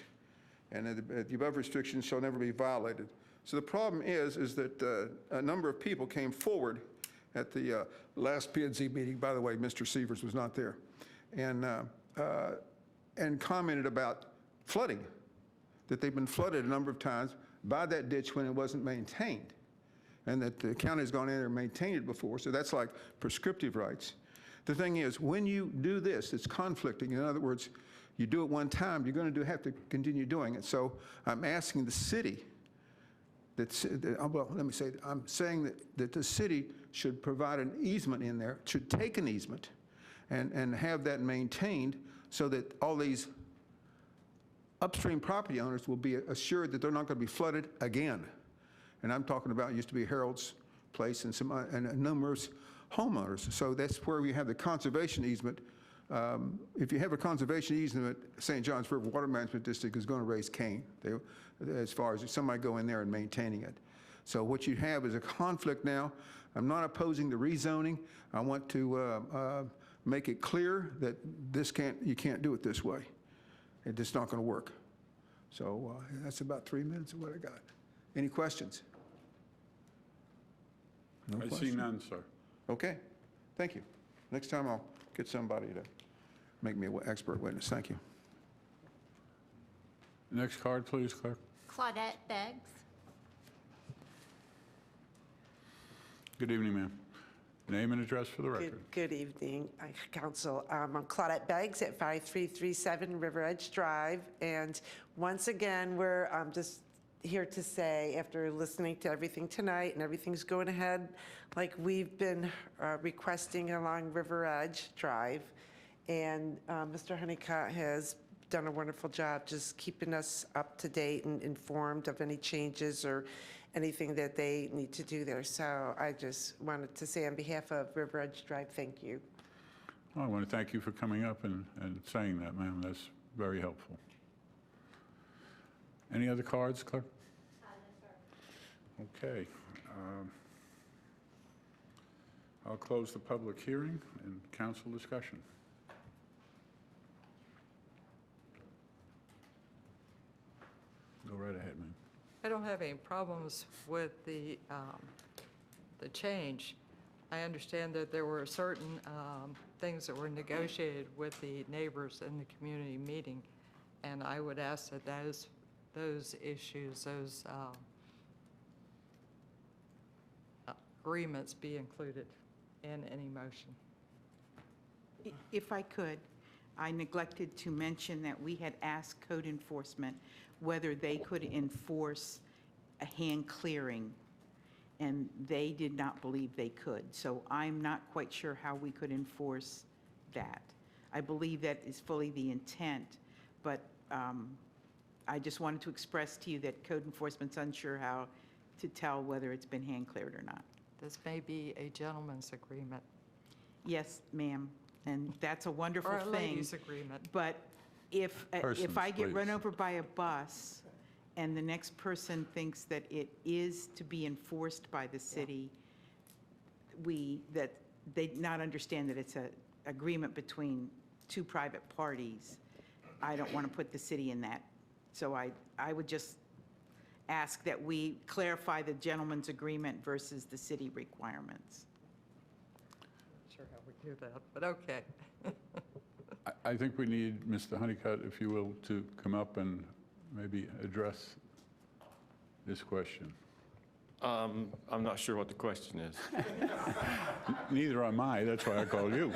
and the above restrictions shall never be violated. So the problem is that a number of people came forward at the last P&Z meeting. By the way, Mr. Sievers was not there, and commented about flooding, that they've been flooded a number of times by that ditch when it wasn't maintained, and that the county's gone in there and maintained it before, so that's like prescriptive rights. The thing is, when you do this, it's conflicting. In other words, you do it one time, you're going to have to continue doing it. So I'm asking the city, well, let me say, I'm saying that the city should provide an easement in there, should take an easement and have that maintained so that all these upstream property owners will be assured that they're not going to be flooded again. And I'm talking about, it used to be Harold's place and numerous homeowners. So that's where we have the conservation easement. If you have a conservation easement, St. Johns River Water Management District is going to raise Cain as far as somebody go in there and maintaining it. So what you have is a conflict now. I'm not opposing the rezoning. I want to make it clear that you can't do it this way. It's just not going to work. So that's about 3 minutes of what I got. Any questions? No I see questions? none, sir. Okay, thank you. Next time I'll get somebody to make me an expert witness. Thank you. Next card, please, clerk. Claudette Beggs. Good evening, ma'am. Name and address for the record. Good evening, Council. I'm Claudette Beggs at 5337 River Edge Drive. And once again, we're just here to say, after listening to everything tonight and everything's going ahead like we've been requesting along River Edge Drive, and Mr. Honeycutt has done a wonderful job just keeping us up to date and informed of any changes or anything that they need to do there. So I just wanted to say on behalf of River Edge Drive, thank you. Well, I want to thank you for coming up and saying that, ma'am. That's very helpful. Any other cards, clerk? Okay. I'll close the public hearing and council discussion. Go right ahead, ma'am. I don't have any problems with the change. I understand that there were certain things that were negotiated with the neighbors in the community meeting, and I would ask that those issues, those agreements be included in any motion. If I could, I neglected to mention that we had asked code enforcement whether they could enforce a hand clearing, and they did not believe they could. So I'm not quite sure how we could enforce that. I believe that is fully the intent, but I just wanted to express to you that code enforcement's unsure how to tell whether it's been hand cleared or not. This may be a gentleman's agreement. Yes, ma'am, and that's a wonderful Or a thing. ladies' agreement. But if Persons, I get run please. over by a bus and the next person thinks that it is to be enforced by the city, that they not understand that it's an agreement between two private parties, I don't want to put the city in that. So I would just ask that we clarify the gentleman's agreement versus the city requirements. Not sure how we do that, but okay. I think we need Mr. Honeycutt, if you will, to come up and maybe address this question. I'm not sure what the question is. Neither am I, that's why I called you.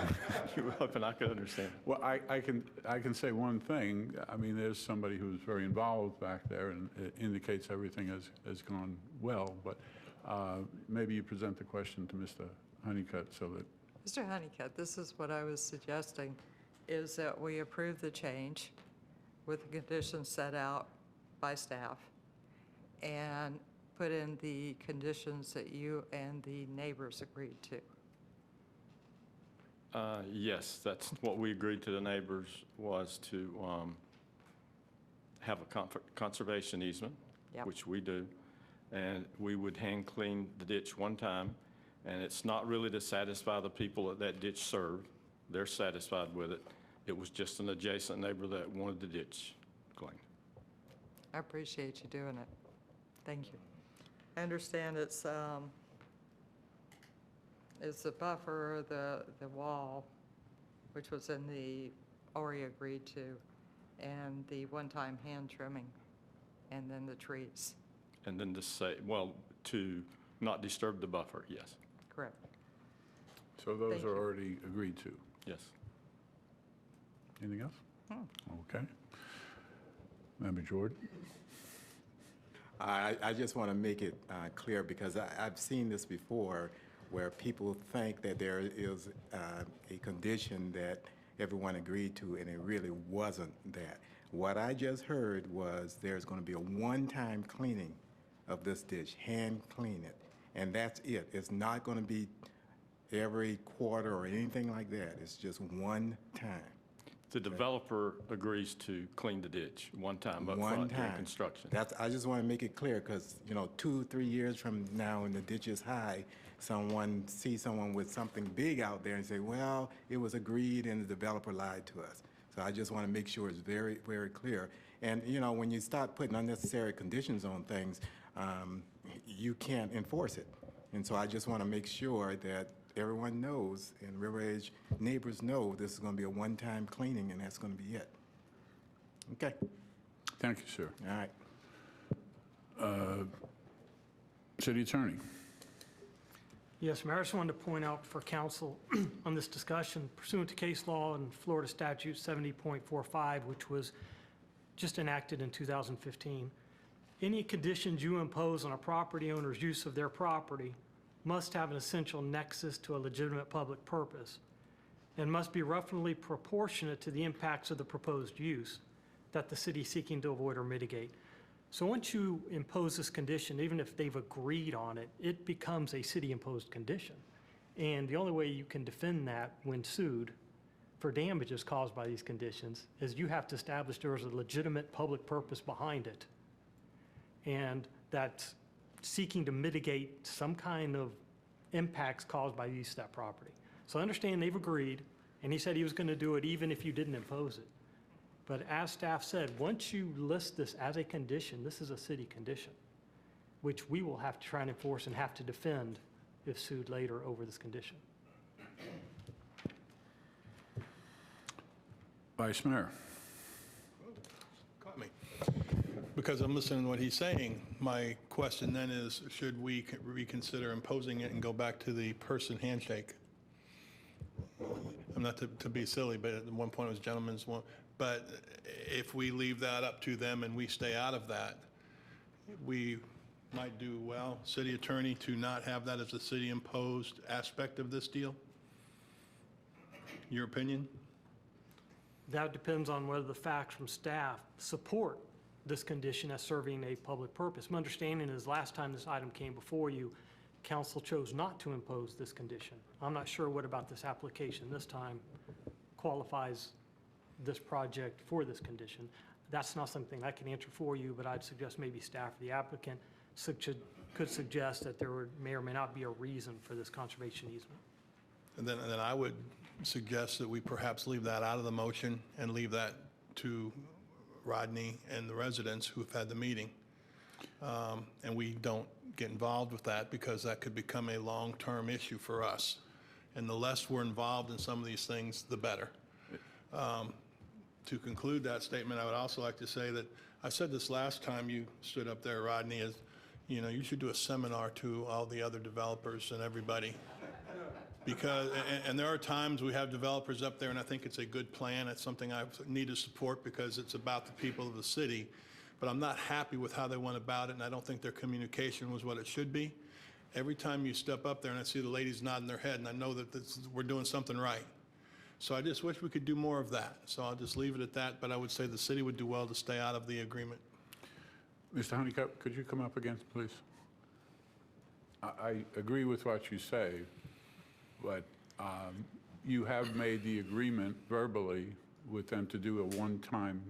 You were hoping I could understand. Well, I can say one thing. I mean, there's somebody who's very involved back there, and it indicates everything has gone well, but maybe you present the question to Mr. Honeycutt so that... Mr. Honeycutt, this is what I was suggesting, is that we approve the change with the conditions set out by staff and put in the conditions that you and the neighbors agreed to. Yes, that's what we agreed to the neighbors, was to have a conservation easement, Yep. which we do, and we would hand clean the ditch one time, and it's not really to satisfy the people that that ditch served. They're satisfied with it. It was just an adjacent neighbor that wanted the ditch cleaned. I appreciate you doing it. Thank you. I understand it's the buffer, the wall, which was in the, already agreed to, and the one-time hand trimming, and then the trees. And then to say, well, to not disturb the buffer, yes. Correct. So those Thank are you. already agreed to. Yes. Anything else? Okay. Member Jordan? I just want to make it clear, because I've seen this before, where people think that there is a condition that everyone agreed to, and it really wasn't that. What I just heard was there's going to be a one-time cleaning of this ditch, hand clean it, and that's it. It's not going to be every quarter or anything like that. It's just one time. The developer agrees to clean the ditch one time up One front during time. construction. I just want to make it clear, because, 2, 3 years from now, when the ditch is high, someone sees someone with something big out there and say, well, it was agreed and the developer lied to us. So I just want to make sure it's very, very clear. And, when you start putting unnecessary conditions on things, you can't enforce it. And so I just want to make sure that everyone knows, and River Edge neighbors know, this is going to be a one-time cleaning, and that's going to be it. Okay? Thank you, sir. All right. City Attorney. Yes, Mayor, I just wanted to point out for council on this discussion, pursuant to case law and Florida Statute 70.45, which was just enacted in 2015, any conditions you impose on a property owner's use of their property must have an essential nexus to a legitimate public purpose and must be roughly proportionate to the impacts of the proposed use that the city is seeking to avoid or mitigate. So once you impose this condition, even if they've agreed on it, it becomes a city-imposed condition. And the only way you can defend that when sued for damages caused by these conditions is you have to establish there is a legitimate public purpose behind it. And that's seeking to mitigate some kind of impacts caused by the use of that property. So I understand they've agreed, and he said he was going to do it even if you didn't impose it. But as staff said, once you list this as a condition, this is a city condition, which we will have to try and enforce and have to defend if sued later over this condition. Vice Mayor. Caught me. Because I'm listening to what he's saying, my question then is, should we reconsider imposing it and go back to the person handshake? I'm not to be silly, but at one point it was gentleman's one. But if we leave that up to them and we stay out of that, we might do well, city attorney, to not have that as a city-imposed aspect of this deal? Your opinion? That depends on whether the facts from staff support this condition as serving a public purpose. My understanding is last time this item came before you, council chose not to impose this condition. I'm not sure what about this application this time qualifies this project for this condition. That's not something I can answer for you, but I'd suggest maybe staff or the applicant could suggest that there may or may not be a reason for this conservation easement. And then I would suggest that we perhaps leave that out of the motion and leave that to Rodney and the residents who've had the meeting. And we don't get involved with that, because that could become a long-term issue for us. And the less we're involved in some of these things, the better. To conclude that statement, I would also like to say that I said this last time you stood up there, Rodney, is, you should do a seminar to all the other developers and everybody. Because, and there are times we have developers up there, and I think it's a good plan. It's something I need to support because it's about the people of the city. But I'm not happy with how they went about it, and I don't think their communication was what it should be. Every time you step up there and I see the ladies nodding their head, and I know that we're doing something right. So I just wish we could do more of that. So I'll just leave it at that, but I would say the city would do well to stay out of the agreement. Mr. Honeycutt, could you come up again, please? I agree with what you say, but you have made the agreement verbally with them to do a one-time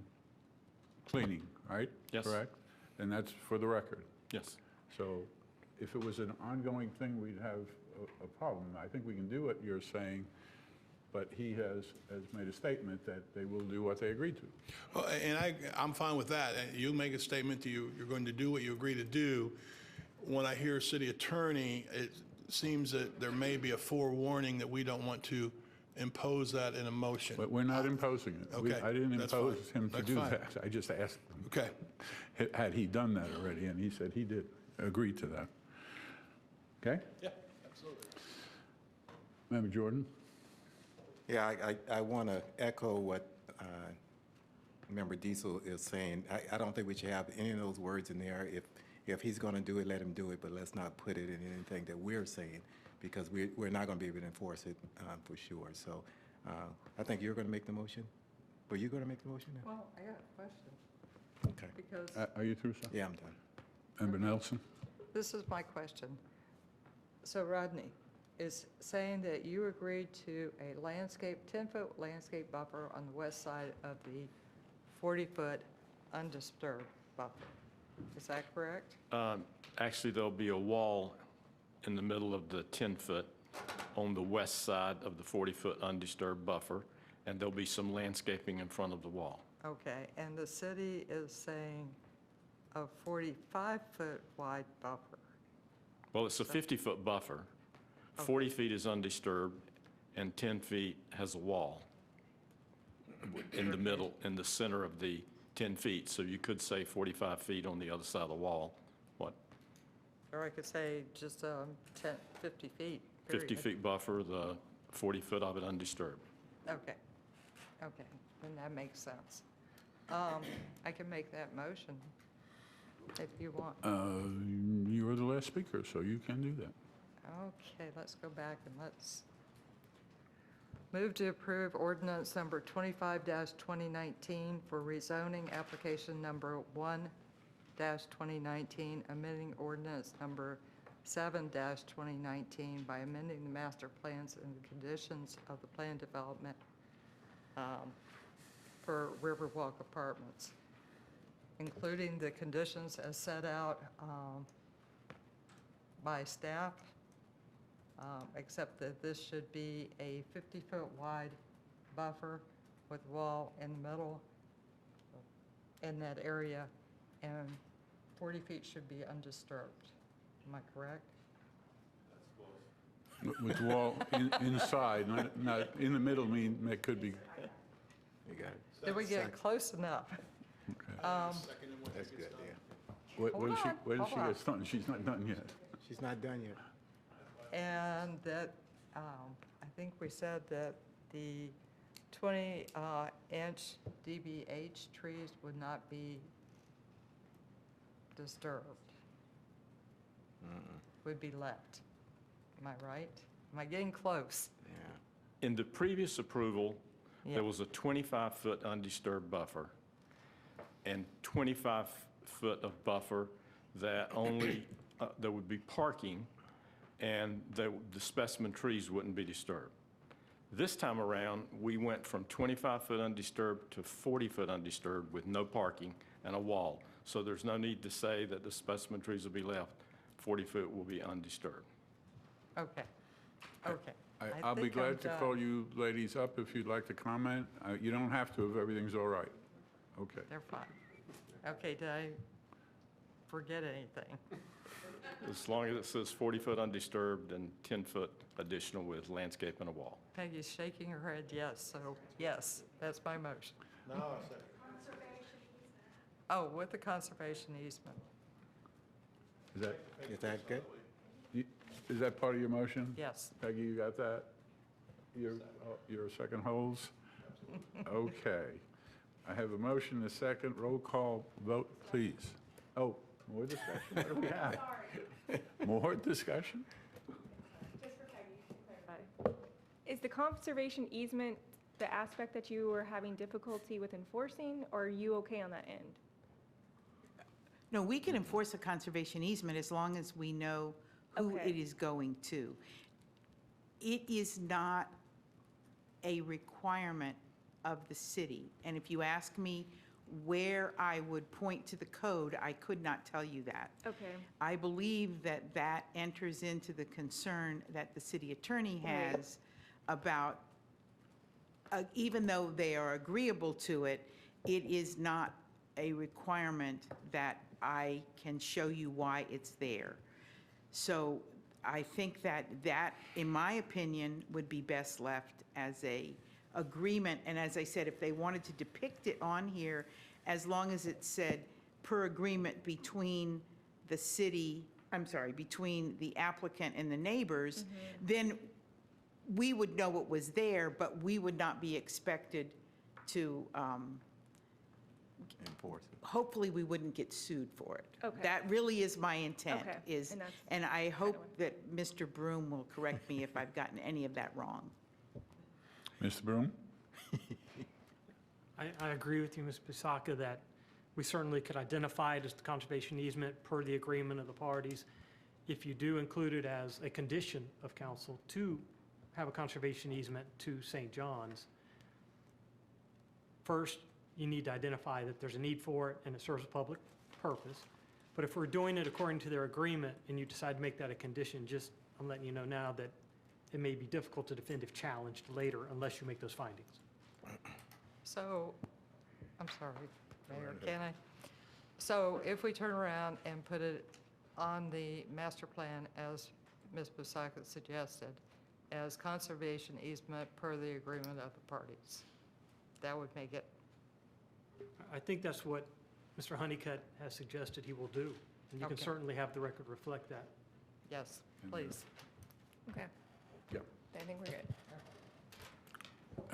cleaning, right? Yes. Correct? And that's for the record. Yes. So if it was an ongoing thing, we'd have a problem. I think we can do what you're saying, but he has made a statement that they will do what they agreed to. Well, and I'm fine with that. You make a statement that you're going to do what you agree to do. When I hear city attorney, it seems that there may be a forewarning that we don't want to impose that in a motion. But we're not imposing it. Okay, I didn't that's impose fine. him to That's do fine. that. I just asked him. Okay. Had he done that already, and he said he did agree to that. Okay? Yeah, absolutely. Member Jordan? Yeah, I want to echo what Member Diesel is saying. I don't think we should have any of those words in there. If he's going to do it, let him do it, but let's not put it in anything that we're saying, because we're not going to be able to enforce it for sure. So I think you're going to make the motion. Were you going to make the motion now? Well, I got a question, Okay. because Are you through, sir? Yeah, I'm done. Member Nelson? this is my question. So Rodney, is saying that you agreed to a 10-foot landscape buffer on the west side of the 40-foot undisturbed buffer. Is that correct? Actually, there'll be a wall in the middle of the 10-foot on the west side of the 40-foot undisturbed buffer, and there'll be some landscaping in front of the wall. Okay, and the city is saying a 45-foot wide buffer. Well, it's a 50-foot buffer. 40 feet is undisturbed, and 10 feet has a wall in the middle, in the center of the 10 feet. So you could say 45 feet on the other side of the wall. What? Or I could say just 50 feet. 50 period. feet buffer, the 40 foot of it undisturbed. Okay, okay, then that makes sense. I can make that motion if you want. You were the last speaker, so you can do that. Okay, let's go back and let's move to approve ordinance number 25-2019 for rezoning application number 1-2019, amending ordinance number 7-2019 by amending the master plans and the conditions of the plan development for Riverwalk Apartments, including the conditions as set out by staff, except that this should be a 50-foot wide buffer with wall in the middle in that area, and 40 feet should be undisturbed. Am I correct? With the wall inside, not in the middle, it could be. You got it. Did we get close enough? That's good, yeah. Where Hold did she on, get hold on. started? She's not done yet. She's not done yet. And that, I think we said that the 20-inch DBH trees would not be disturbed. Would be left. Am I right? Am I getting close? Yeah. In the previous approval, Yeah. there was a 25-foot undisturbed buffer and 25-foot of buffer that only, there would be parking, and the specimen trees wouldn't be disturbed. This time around, we went from 25-foot undisturbed to 40-foot undisturbed with no parking and a wall. So there's no need to say that the specimen trees will be left. 40-foot will be undisturbed. Okay, okay. I'll be think I'm glad to done. call you ladies up if you'd like to comment. You don't have to if everything's all right. Okay. They're fine. Okay, did I forget anything? As long as it says 40-foot undisturbed and 10-foot additional with landscape and a wall. Peggy's shaking her head yes, so yes, that's my motion. No, Oh, with the conservation easement. Is that good? Is that part of your motion? Yes. Peggy, you got that? Your second holds? Okay. I have a motion, and a second. Roll call vote, please. Oh, more discussion? What do we have? More discussion? Just for Peggy, to clarify. Is the conservation easement the aspect that you were having difficulty with enforcing, or are you okay on that end? No, we can enforce a conservation easement as long as we know who Okay. it is going to. It is not a requirement of the city. And if you ask me where I would point to the code, I could not tell you that. Okay. I believe that that enters into the concern that the city attorney Right. has about, even though they are agreeable to it, it is not a requirement that I can show you why it's there. So I think that that, in my opinion, would be best left as a agreement. And as I said, if they wanted to depict it on here, as long as it said per agreement between the city, between the applicant and the neighbors, then we would know what was there, but we would not be expected to, Enforce it. hopefully we wouldn't get sued for it. Okay. That really is my intent, Okay, is, and that's and I hope what- that Mr. Broom will correct me if I've gotten any of that wrong. Mr. Broom? I agree with you, Ms. Bisaka, that we certainly could identify it as the conservation easement per the agreement of the parties. if you do include it as a condition of council to have a conservation easement to St. John's, first, you need to identify that there's a need for it and it serves a public purpose. But if we're doing it according to their agreement and you decide to make that a condition, just, I'm letting you know now that it may be difficult to defend if challenged later unless you make those findings. So, I'm sorry, Mayor, can I? So if we turn around and put it on the master plan as Ms. Busaka suggested, as conservation easement per the agreement of the parties, that would make it, I think that's what Mr. Honeycutt has suggested he will do. And you can Okay. certainly have the record reflect that. yes, please. Okay. Yep. I think we're good.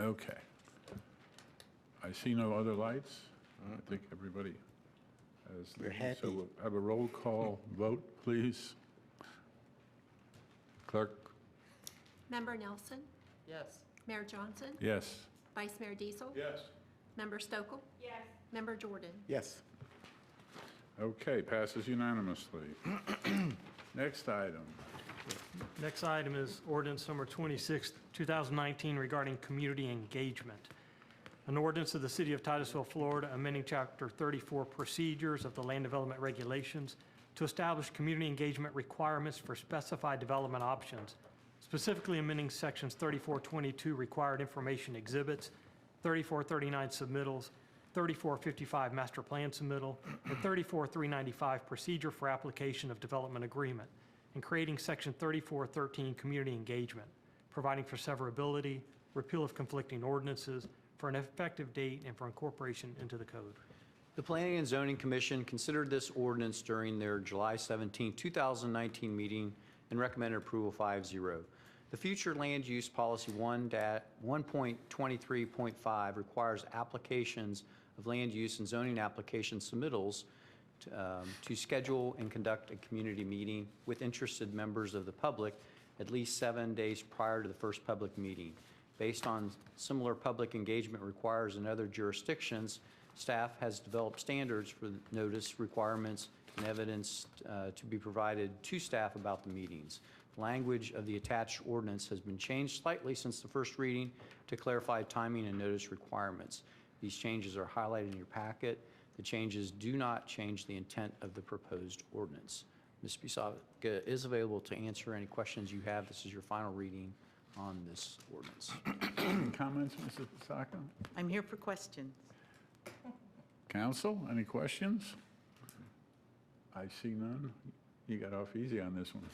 Okay. I see no other lights. I think everybody has. We're happy. So we'll have a roll call vote, please. Clerk? Member Nelson, Yes. Mayor Johnson, Yes. Vice Mayor Diesel, Yes. Member Stokel, Yes. Member Jordan. Yes. Okay, passes unanimously. Next item. Next item is ordinance number 26, 2019, regarding community engagement. An ordinance of the City of Titusville, Florida, amending Chapter 34 Procedures of the Land Development Regulations to establish community engagement requirements for specified development options, specifically amending Sections 3422 Required Information Exhibits, 3439 Submittals, 3455 Master Plan Submittal, and 34395 Procedure for Application of Development Agreement, and creating Section 3413 Community Engagement, providing for severability, repeal of conflicting ordinances, for an effective date, and for incorporation into the code. The Planning and Zoning Commission considered this ordinance during their July 17, 2019 meeting and recommended approval 5-0. The future land use policy 1.23.5 requires applications of land use and zoning application submittals to schedule and conduct a community meeting with interested members of the public at least 7 days prior to the first public meeting. Based on similar public engagement requires in other jurisdictions, staff has developed standards for notice requirements and evidence to be provided to staff about the meetings. Language of the attached ordinance has been changed slightly since the first reading to clarify timing and notice requirements. These changes are highlighted in your packet. The changes do not change the intent of the proposed ordinance. Ms. Busaka is available to answer any questions you have. This is your final reading on this ordinance. Any comments, Mrs. Busaka? I'm here for questions. Council, any questions? I see none. You got off easy on this one.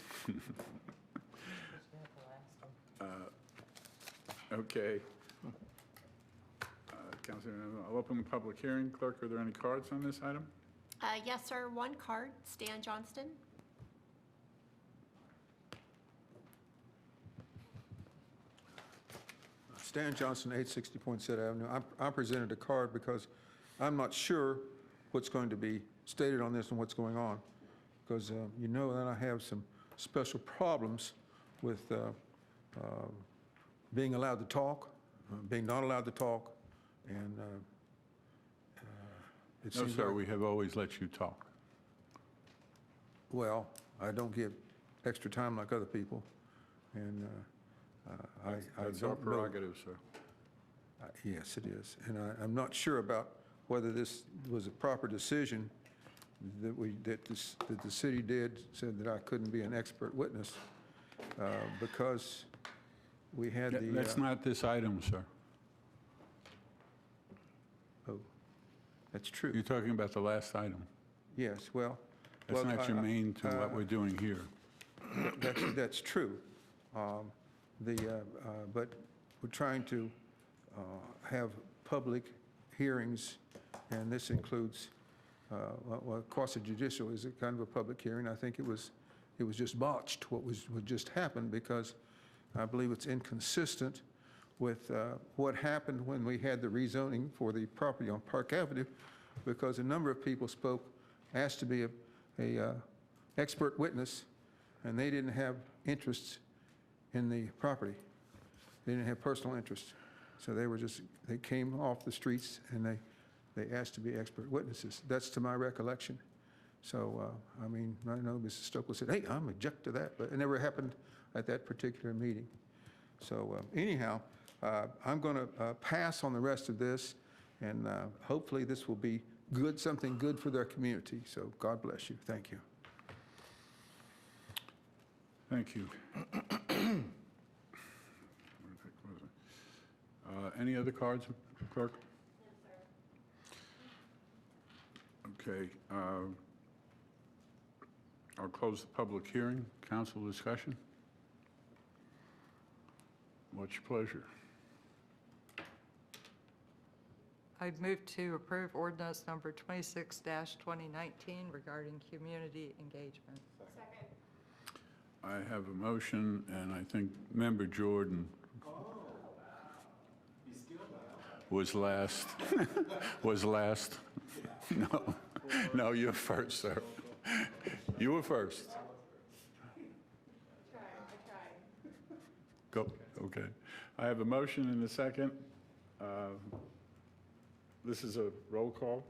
Okay. Councilor, I'll open the public hearing. Clerk, are there any cards on this item? Yes, sir, one card, Stan Johnston. Stan Johnson, 860 Poinsett Avenue. I presented a card because I'm not sure what's going to be stated on this and what's going on, because you know that I have some special problems with being allowed to talk, being not allowed to talk, and it No, seems sir, like- we have always let you talk. Well, I don't get extra time like other people, and I That's our don't know. prerogative, sir. Yes, it is. And I'm not sure about whether this was a proper decision that the city did, said that I couldn't be an expert witness because we had the... That's not this item, sir. Oh, that's true. You're talking about the last item. Yes, well... That's well, not germane to what we're doing here. That's true. But we're trying to have public hearings, and this includes, well, quasi-judicial is a kind of a public hearing. I think it was just botched, what just happened, because I believe it's inconsistent with what happened when we had the rezoning for the property on Park Avenue, because a number of people asked to be a expert witness, and they didn't have interests in the property. They didn't have personal interest. So they came off the streets and they asked to be expert witnesses. That's to my recollection. So, I mean, I know Mrs. Stokely said, hey, I'm object to that, but it never happened at that particular meeting. So anyhow, I'm going to pass on the rest of this, and hopefully this will be good, something good for their community. So God bless you. Thank you. Thank you. Any other cards, clerk? Okay. I'll close the public hearing. Council discussion? What's your pleasure? I'd move to approve ordinance number 26-2019 regarding community engagement. Second. I have a motion, and I think Member Jordan was last. Was last. No, no, you're first, sir. You were first. I tried. Go, okay. I have a motion and a second. This is a roll call.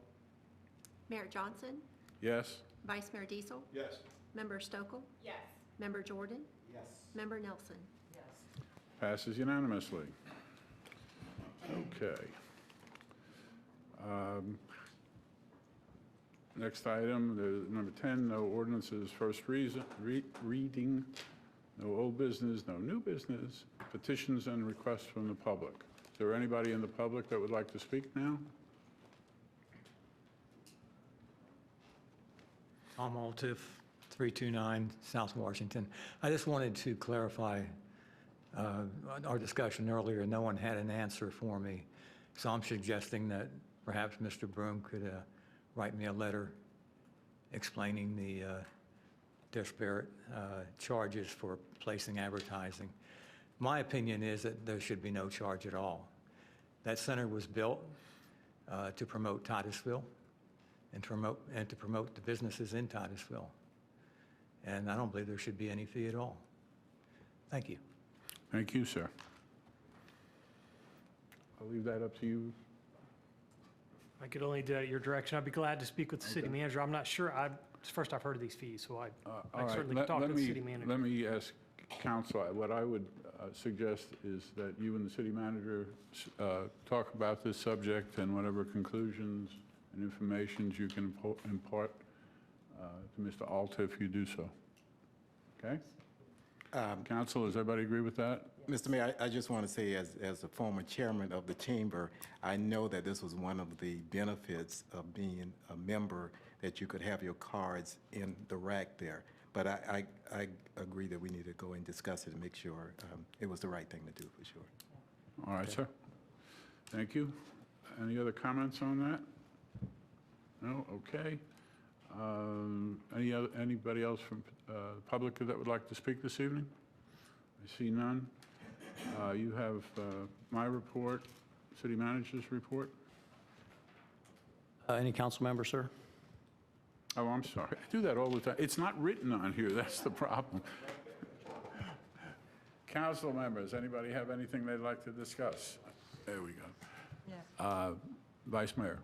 Mayor Johnson, Yes? Vice Mayor Diesel, Yes. Member Stokel, Yes. Member Jordan, Yes. Member Nelson. Passes unanimously. Okay. Next item, number 10, no ordinances, first reading, no old business, no new business, petitions and requests from the public. Is there anybody in the public that would like to speak now? Tom Altiff, 329 South Washington. I just wanted to clarify our discussion earlier. No one had an answer for me. So I'm suggesting that perhaps Mr. Broom could write me a letter explaining the disparate charges for placing advertising. My opinion is that there should be no charge at all. That center was built to promote Titusville and to promote the businesses in Titusville. And I don't believe there should be any fee at all. Thank you. Thank you, sir. I'll leave that up to you. I could only do it at your direction. I'd be glad to speak with the city manager. I'm not sure, it's the first I've heard of these fees, so I All right, certainly could talk to the city manager. Let me ask council, what I would suggest is that you and the city manager talk about this subject, and whatever conclusions and information you can impart to Mr. Altiff, you do so. Okay? Council, does everybody agree with that? Mr. Mayor, I just want to say, as a former chairman of the chamber, I know that this was one of the benefits of being a member, that you could have your cards in the rack there. But I agree that we need to go and discuss it and make sure it was the right thing to do, for sure. All right, sir. Thank you. Any other comments on that? No? Okay. Anybody else from the public that would like to speak this evening? I see none. You have my report, city manager's report. Any council member, sir? Oh, I'm sorry. I do that all the time. It's not written on here. That's the problem. Council members, anybody have anything they'd like to discuss? There we go. Yeah. Vice Mayor.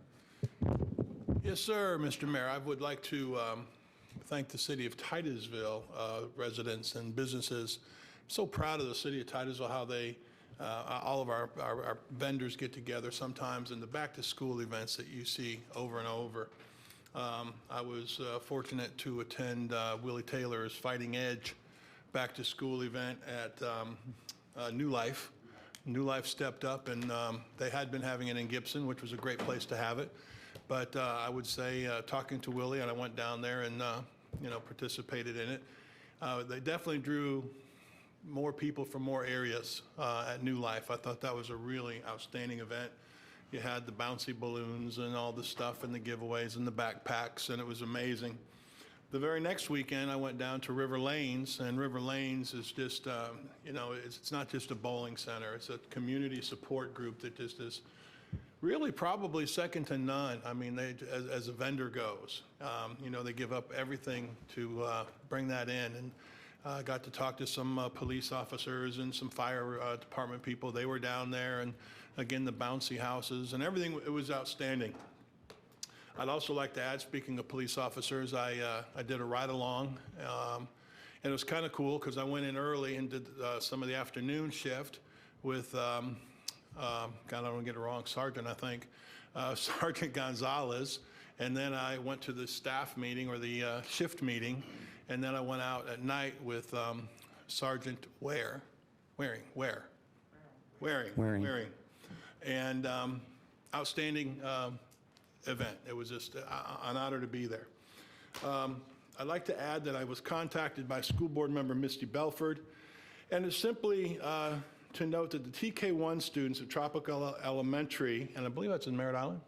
Yes, sir, Mr. Mayor. I would like to thank the city of Titusville residents and businesses. I'm so proud of the city of Titusville, how they, all of our vendors get together sometimes in the back-to-school events that you see over and over. I was fortunate to attend Willie Taylor's Fighting Edge back-to-school event at New Life. New Life stepped up, and they had been having it in Gibson, which was a great place to have it. But I would say, talking to Willie, and I went down there and participated in it. They definitely drew more people from more areas at New Life. I thought that was a really outstanding event. You had the bouncy balloons and all the stuff and the giveaways and the backpacks, and it was amazing. The very next weekend, I went down to River Lanes, and River Lanes is just, it's not just a bowling center. It's a community support group that just is really probably second to none. I mean, as a vendor goes, they give up everything to bring that in. And I got to talk to some police officers and some fire department people. They were down there, and again, the bouncy houses and everything. It was outstanding. I'd also like to add, speaking of police officers, I did a ride-along, and it was kind of cool because I went in early and did some of the afternoon shift with, God, I don't want to get it wrong, Sergeant, I think, Sergeant Gonzalez, and then I went to the staff meeting or the shift meeting, and then I went out at night with Sergeant Waring. And outstanding event. It was just an honor to be there. I'd like to add that I was contacted by school board member Misty Belford, and it's simply to note that the TK1 students at Tropical Elementary, and I believe that's in Merritt Island?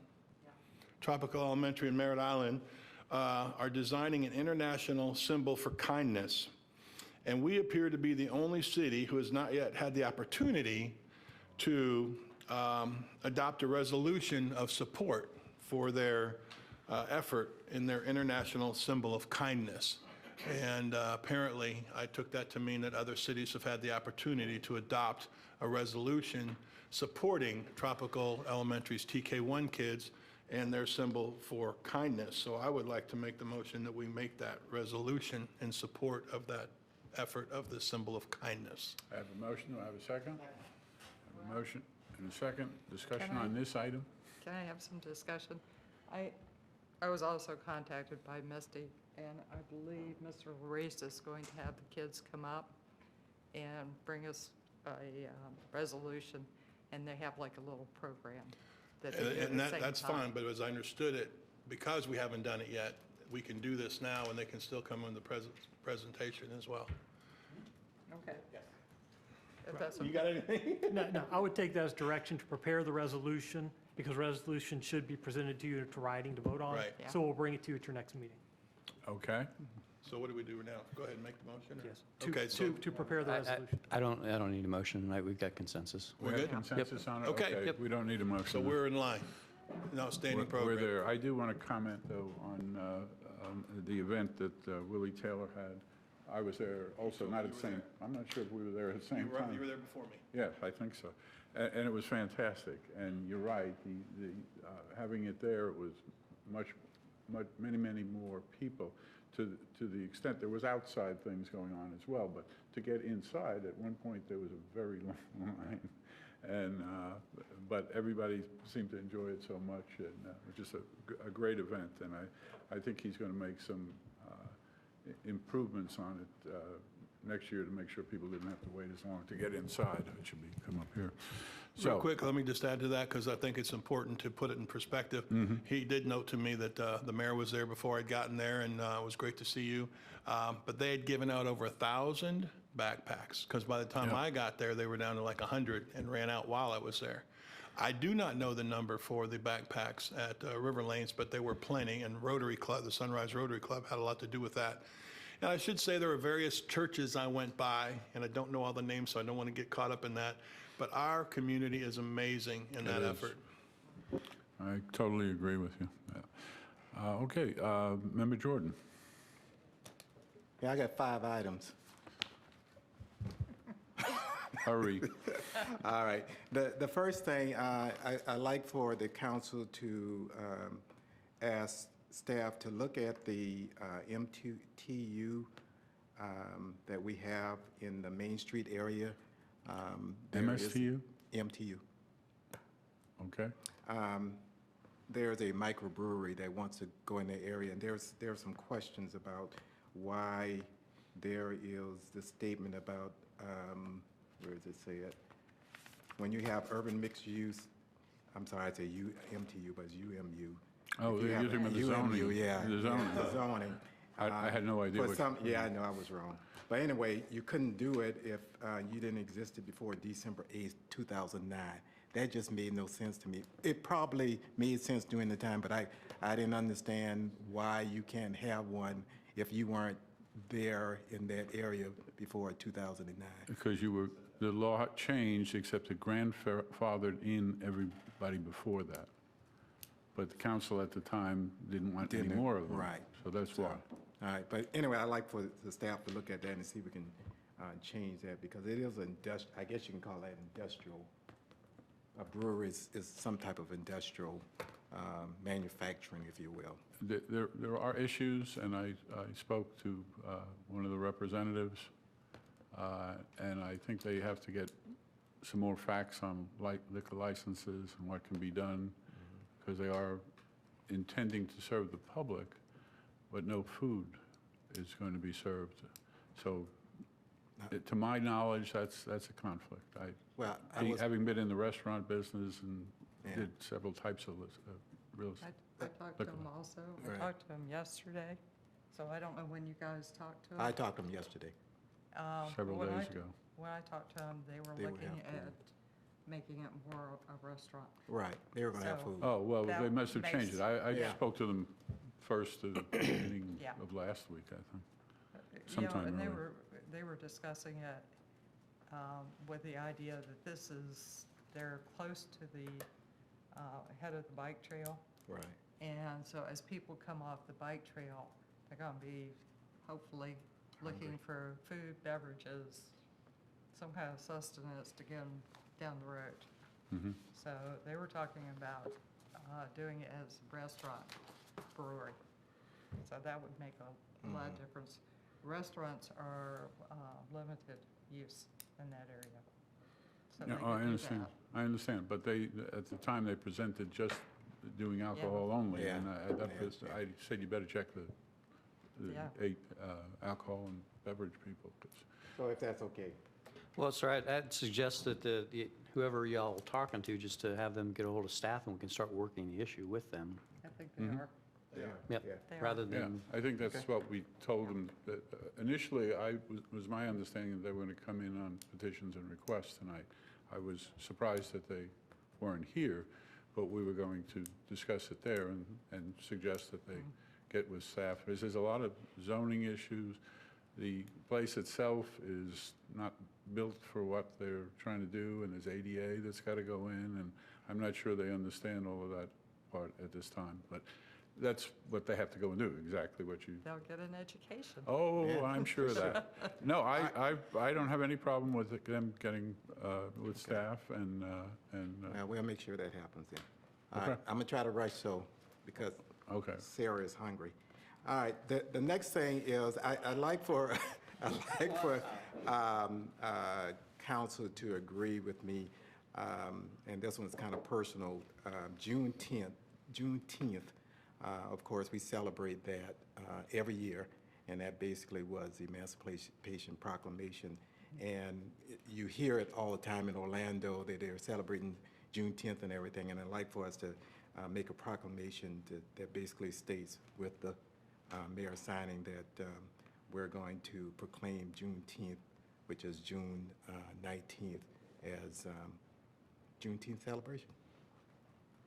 Yeah. Tropical Elementary in Merritt Island, are designing an international symbol for kindness. And we appear to be the only city who has not yet had the opportunity to adopt a resolution of support for their effort in their international symbol of kindness. And apparently, I took that to mean that other cities have had the opportunity to adopt a resolution supporting Tropical Elementary's TK1 kids and their symbol for kindness. So I would like to make the motion that we make that resolution in support of that effort of the symbol of kindness. I have a motion. Do I have a second? I have a motion and a second. Discussion on this item? Can I have some discussion? I was also contacted by Misty, and I believe Mr. Larice is going to have the kids come up and bring us a resolution, and they have like a little program that they do at the same That's time. fine, but as I understood it, because we haven't done it yet, we can do this now, and they can still come in the presentation as well. Okay. If that's You got anything? No, I would take that as direction to prepare the resolution, because resolution should be presented to you to writing to vote on. Right. Yeah. So we'll bring it to you at your next meeting. Okay. So what do we do now? Go ahead and make the motion? or- Yes. Okay, so To prepare the resolution. I don't need a motion, right? We've got consensus. we're We have good? consensus on it? Okay, yep. We don't need a motion. So we're in line. An outstanding We're program. there. I do want to comment, though, on the event that Willie Taylor had. I was there also, not at the same, I'm not sure if we were there at the same time. You were there before me. Yes, I think so. And it was fantastic. And you're right, having it there, it was many more people. To the extent there was outside things going on as well, but to get inside, at one point there was a very long line. And but everybody seemed to enjoy it so much, and it was just a great event. And I think he's going to make some improvements on it next year to make sure people didn't have to wait as long to get inside. It should be come up here. Real quick, let me just add to that, because I think it's important to put it in perspective. He did note to me that the mayor was there before I'd gotten there, and it was great to see you. But they had given out over 1,000 backpacks, because by the time I got there, they were down to like 100 and ran out while I was there. I do not know the number for the backpacks at River Lanes, but there were plenty, and Rotary Club, the Sunrise Rotary Club, had a lot to do with that. And I should say there were various churches I went by, and I don't know all the names, so I don't want to get caught up in that. But our community is amazing in that effort. I totally agree with you. Okay, Member Jordan. Yeah, I got 5 items. Hurry. All right. The first thing, I like for the council to ask staff to look at the MTU that we have in the Main Street area. There is- MSTU? MTU. Okay. There's a microbrewery that wants to go in the area, and there are some questions about why there is the statement about, where does it say it? When you have urban mixed use, I'm sorry, I say MTU, but it's UMU. Oh, If you they're have using the UMU, zoning. yeah. The zoning. yeah, the zoning. I had no idea For what- some, yeah, I know, I was wrong. But anyway, you couldn't do it if you didn't exist before December 8th, 2009. That just made no sense to me. It probably made sense during the time, but I didn't understand why you can't have one if you weren't there in that area before 2009. Because the law changed, except it grandfathered in everybody before that. But the council at the time didn't want any more of them. Right. So that's why. All right, but anyway, I'd like for the staff to look at that and see if we can change that, because it is I guess you can call that industrial. A brewery is some type of industrial manufacturing, if you will. There are issues, and I spoke to one of the representatives, and I think they have to get some more facts on liquor licenses and what can be done, because they are intending to serve the public, but no food is going to be served. So, to my knowledge, that's a conflict. Well, Having been in the restaurant business and Yeah. did several types of real estate. I talked to him also. I Right. talked to him yesterday, so I don't know when you guys talked to him. I talked to them yesterday. Several when days I- ago. When I talked to him, they were They would looking have food. at making it more a restaurant. Right, they were going to have So- food. Oh, well, That they must have changed it. I Yeah. spoke to them first at the beginning Yeah. of last week, I think. You know, Sometime and earlier. they were discussing it with the idea that they're close to the head of the bike trail. Right. And so as people come off the bike trail, they're going to be hopefully looking for food, beverages, some kind of sustenance to get them down the road. Mhm. So they were talking about doing it as a restaurant brewery. So that would make a lot of difference. Restaurants are limited use in that area. So Yeah, they oh, I could do understand. that. I understand, but at the time, they presented just doing alcohol only. Yeah. And I said, you better check the Yeah. alcohol and beverage people. 'Cause So if that's okay. Well, sir, I'd suggest that whoever y'all are talking to, just to have them get a hold of staff and we can start working the issue with them. I think they are. Yeah. Yep. Yeah. They are. Rather Yeah, than, I think that's what we told them. Initially, was my understanding that they were going to come in on petitions and requests tonight. I was surprised that they weren't here, but we were going to discuss it there and suggest that they get with staff. Because there's a lot of zoning issues. The place itself is not built for what they're trying to do, and there's ADA that's got to go in, and I'm not sure they understand all of that part at this time. But that's what they have to go and do, exactly what you... They'll get an education. Oh, Yeah. I'm sure of that. No, I don't have any problem with them getting with staff and We'll make sure that happens then. All Okay. right, I'm going to try to rush because okay. Sarah is hungry. All right, the next thing is, I'd like for, council to agree with me, and this one's kind of personal. Juneteenth, of course, we celebrate that every year, and that basically was the Emancipation Proclamation. And you hear it all the time in Orlando, that they're celebrating Juneteenth and everything, and I'd like for us to make a proclamation that basically states with the mayor signing that we're going to proclaim Juneteenth, which is June 19th, as Juneteenth celebration.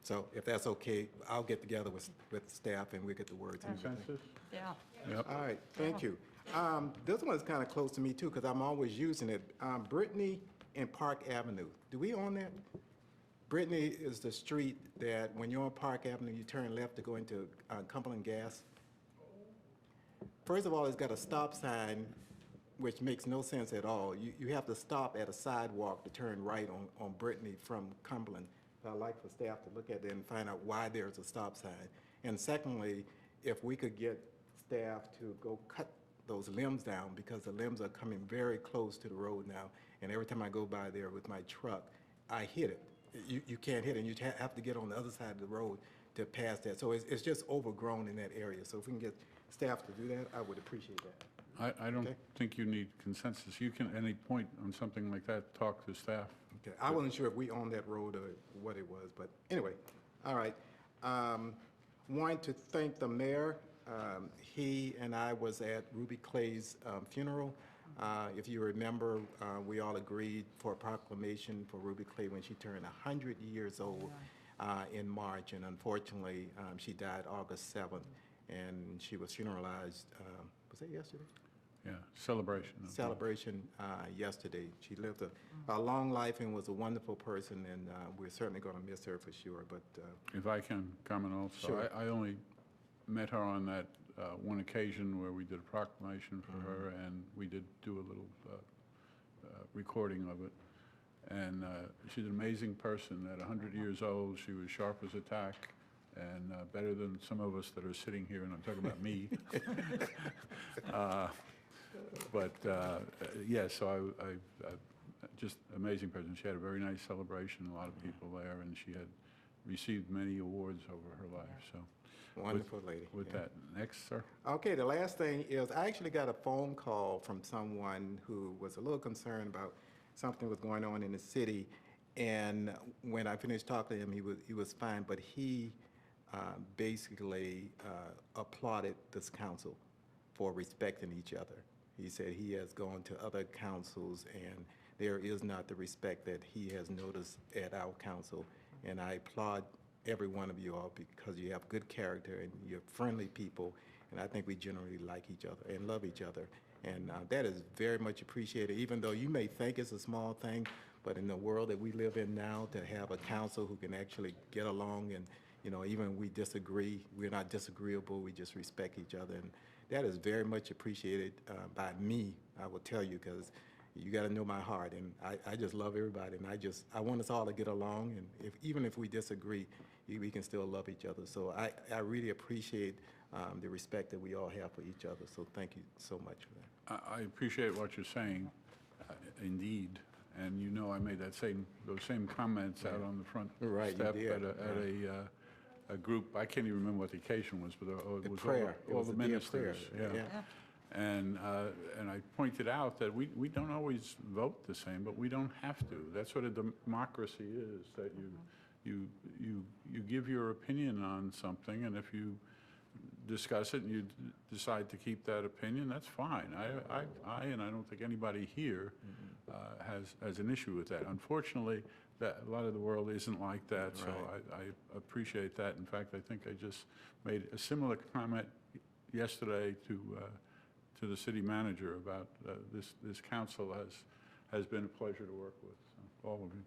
So if that's okay, I'll get together with staff and we'll get the words. and everything. Consensus? Yeah. Yep. All right, thank you. This one is kind of close to me too, because I'm always using it. Brittany and Park Avenue, do we own that? Brittany is the street that when you're on Park Avenue, you turn left to go into Cumberland Gas. First of all, it's got a stop sign, which makes no sense at all. You have to stop at a sidewalk to turn right on Brittany from Cumberland. I'd like for staff to look at it and find out why there's a stop sign. And secondly, if we could get staff to go cut those limbs down, because the limbs are coming very close to the road now, and every time I go by there with my truck, I hit it. You can't hit it, and you have to get on the other side of the road to pass that. So it's just overgrown in that area. So if we can get staff to do that, I would appreciate that. I don't Okay. think you need consensus. You can, at any point on something like that, talk to staff. Okay, I wasn't sure if we owned that road or what it was, but anyway, all right. Wanted to thank the mayor. He and I was at Ruby Clay's funeral. If you remember, we all agreed for a proclamation for Ruby Clay when she turned 100 years old in March, and unfortunately, she died August 7th, and she was funeralized, was that yesterday? Yeah, celebration. Celebration yesterday. She lived a long life and was a wonderful person, and we're certainly going to miss her for sure, but If I can comment also. Sure. I only met her on that one occasion where we did a proclamation for her, and we did do a little recording of it. And she's an amazing person. At 100 years old, she was sharp as a tack, and better than some of us that are sitting here, and I'm talking about me. Yeah, so I just amazing president. She had a very nice celebration, a lot of people there, and she had received many awards over her life, so. Wonderful lady. With yeah. that, next, sir. Okay, the last thing is, I actually got a phone call from someone who was a little concerned about something was going on in the city, and when I finished talking to him, he was fine, but he basically applauded this council for respecting each other. He said he has gone to other councils, and there is not the respect that he has noticed at our council, and I applaud every one of you all because you have good character and you're friendly people, and I think we generally like each other and love each other. And that is very much appreciated, even though you may think it's a small thing, but in the world that we live in now, to have a council who can actually get along and, you know, even when we disagree, we're not disagreeable, we just respect each other. And that is very much appreciated by me, I will tell you, because you got to know my heart, and I just love everybody, and I want us all to get along, and even if we disagree, we can still love each other. So I really appreciate the respect that we all have for each other, so thank you so much for that. I appreciate what you're saying, indeed, and you know I made those same comments out on the front Right, you step did, at a group. I can't even remember what the occasion was, but it was prayer. It all was the a day of prayer. ministers. Yeah. And I pointed out that we don't always vote the same, but we don't have to. That's what a democracy is, that you give your opinion on something, and if you discuss it and you decide to keep that opinion, that's fine. And I don't think anybody here has an issue with that. Unfortunately, that a lot of the world isn't like that, so I appreciate that. In fact, I think I just made a similar comment yesterday to the city manager about this council has been a pleasure to work with, so, all of you.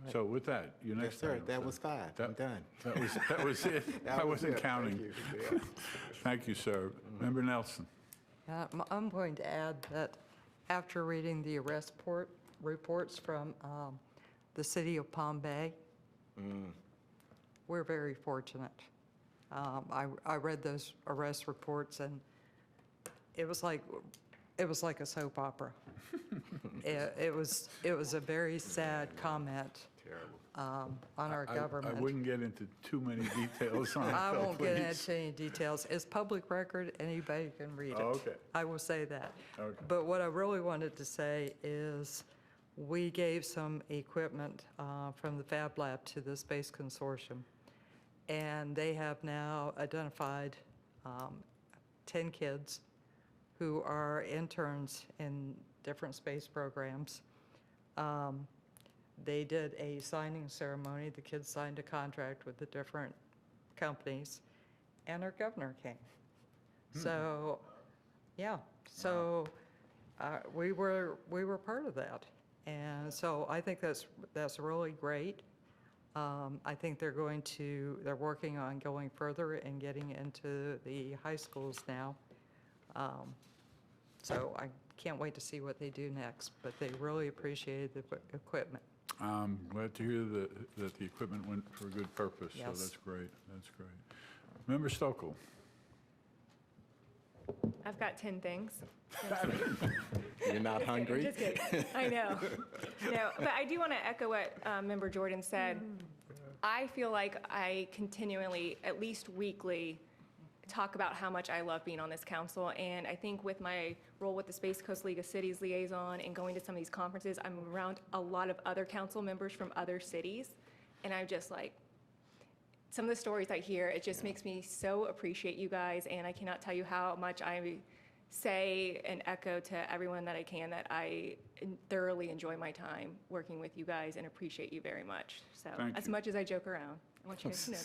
Right. So with that, your next Yes, sir, item, that was 5, I'm done. That was it. I wasn't counting. Thank you. Yeah. Thank you, sir. Member Nelson. I'm going to add that after reading the arrest reports from the city of Palm Bay, we're very fortunate. I read those arrest reports, and it was like a soap opera. It was a very sad comment on our government. I wouldn't get into too many details on it, I though, won't get please. into any details. It's public record. Anybody can read it. Oh, okay. I will say that. Okay. But what I really wanted to say is we gave some equipment from the Fab Lab to the Space Consortium, and they have now identified 10 kids who are interns in different space programs. They did a signing ceremony. The kids signed a contract with the different companies, and our governor came. So, yeah, so we were part of that. And so I think that's really great. I think they're working on going further and getting into the high schools now. So I can't wait to see what they do next, but they really appreciated the equipment. I'm glad to hear that the equipment went for a good purpose, so Yes. that's great. That's great. Member Stokel. I've got 10 things. You're not hungry? Just kidding. I know. No, but I do want to echo what Member Jordan said. I feel like I continually, at least weekly, talk about how much I love being on this council. And I think with my role with the Space Coast League of Cities liaison and going to some of these conferences, I'm around a lot of other council members from other cities. And I'm just like, some of the stories I hear, it just makes me so appreciate you guys. And I cannot tell you how much I say and echo to everyone that I can that I thoroughly enjoy my time working with you guys and appreciate you very much. So as much as I joke around, I want you guys to know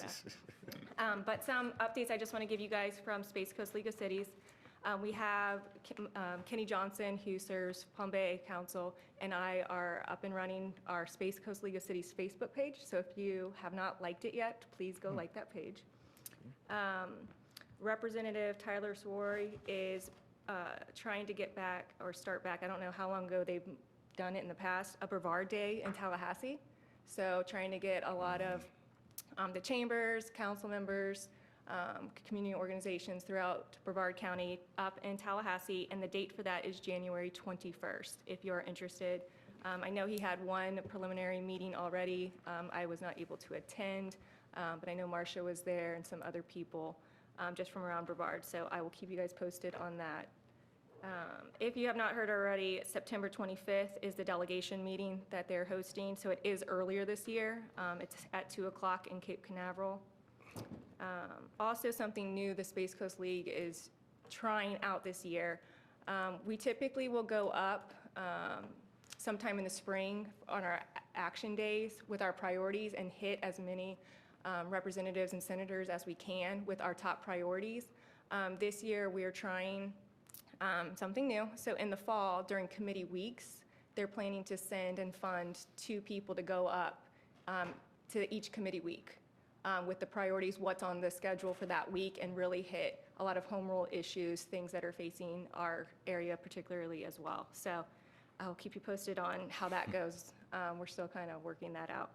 that. But some updates I just want to give you guys from Space Coast League of Cities. We have Kenny Johnson, who serves Palm Bay Council, and I are up and running our Space Coast League of Cities Facebook page. So if you have not liked it yet, please go like that page. Representative Tyler Sawari is trying to get back or start back. I don't know how long ago they've done it in the past, a Brevard Day in Tallahassee. So trying to get a lot of the chambers, council members, community organizations throughout Brevard County up in Tallahassee, and the date for that is January 21st, if you're interested. I know he had one preliminary meeting already. I was not able to attend, but I know Marcia was there and some other people just from around Brevard, so I will keep you guys posted on that. If you have not heard already, September 25th is the delegation meeting that they're hosting, so it is earlier this year. It's at 2 o'clock in Cape Canaveral. Also, something new the Space Coast League is trying out this year. We typically will go up sometime in the spring on our action days with our priorities and hit as many representatives and senators as we can with our top priorities. This year, we are trying something new. So in the fall, during committee weeks, they're planning to send and fund 2 people to go up to each committee week with the priorities, what's on the schedule for that week, and really hit a lot of home rule issues, things that are facing our area particularly as well. So I'll keep you posted on how that goes. We're still kind of working that out.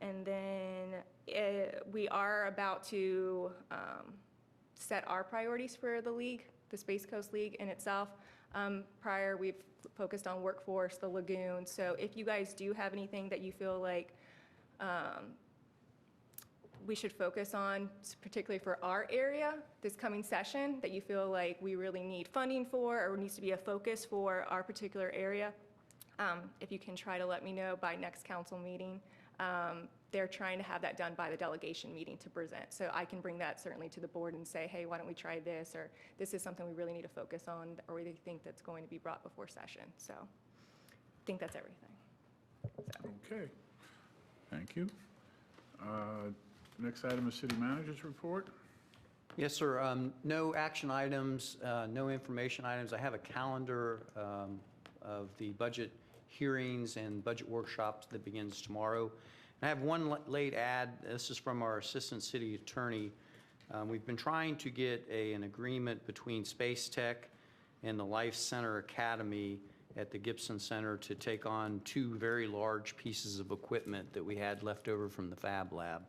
And then we are about to set our priorities for the league, the Space Coast League in itself. Prior, we've focused on workforce, the lagoon. So if you guys do have anything that you feel like we should focus on, particularly for our area this coming session, that you feel like we really need funding for or needs to be a focus for our particular area, if you can try to let me know by next council meeting. They're trying to have that done by the delegation meeting to present. So I can bring that certainly to the board and say, hey, why don't we try this? Or this is something we really need to focus on, or we think that's going to be brought before session. So I think that's everything. So. Okay, thank you. Next item is city manager's report. Yes, sir. No action items, no information items. I have a calendar of the budget hearings and budget workshops that begins tomorrow. And I have one late ad. This is from our assistant city attorney. We've been trying to get an agreement between Space Tech and the Life Center Academy at the Gibson Center to take on 2 very large pieces of equipment that we had left over from the Fab Lab.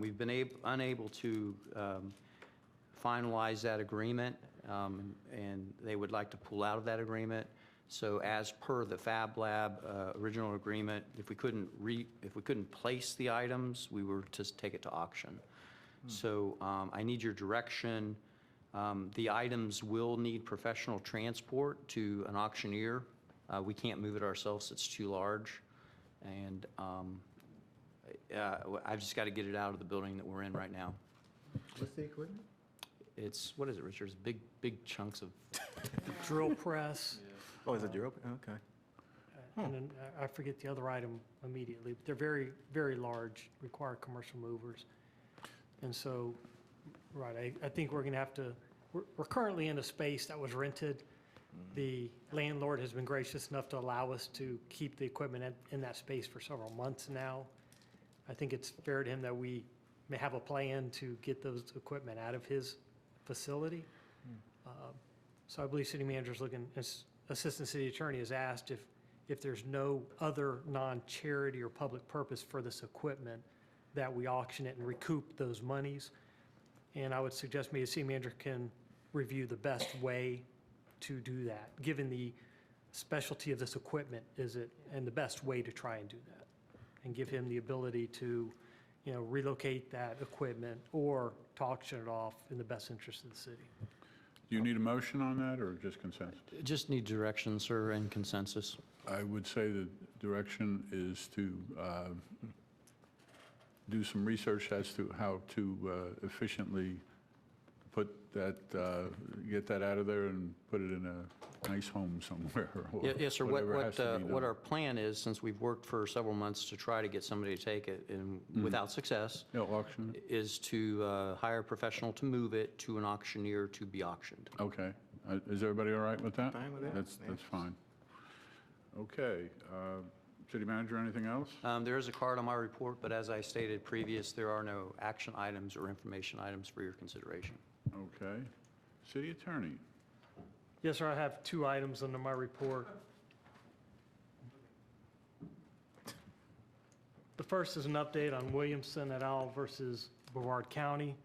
We've been unable to finalize that agreement, and they would like to pull out of that agreement. So as per the Fab Lab original agreement, if we couldn't place the items, we were to take it to auction. So I need your direction. The items will need professional transport to an auctioneer. We can't move it ourselves, it's too large. And I've just got to get it out of the building that we're in right now. What's the equipment? It's, what is it, Richard? It's big chunks of. Drill press. Oh, is it drill? Okay. And then I forget the other item immediately, but they're very, very large, require commercial movers. And so, right, I think we're going to have to, we're currently in a space that was rented. The landlord has been gracious enough to allow us to keep the equipment in that space for several months now. I think it's fair to him that we may have a plan to get those equipment out of his facility. So I believe city manager's looking, assistant city attorney has asked if there's no other non-charity or public purpose for this equipment, that we auction it and recoup those monies. And I would suggest maybe the city manager can review the best way to do that, given the specialty of this equipment, and the best way to try and do that, and give him the ability to, relocate that equipment or to auction it off in the best interest of the city. Do you need a motion on that or just consensus? Just need direction, sir, and consensus. I would say the direction is to do some research as to how to efficiently put that, get that out of there and put it in a nice home somewhere. Or Yes, sir. whatever has to be What done. our plan is, since we've worked for several months to try to get somebody to take it, and without success, Auction it? is to hire a professional to move it to an auctioneer to be auctioned. Okay. Is everybody all right with that? Fine with that. That's fine. Okay. City manager, anything else? There is a card on my report, but as I stated previous, there are no action items or information items for your consideration. Okay. City attorney. Yes, sir, I have 2 items under my report. The first is an update on Williamson et al. Versus Brevard County.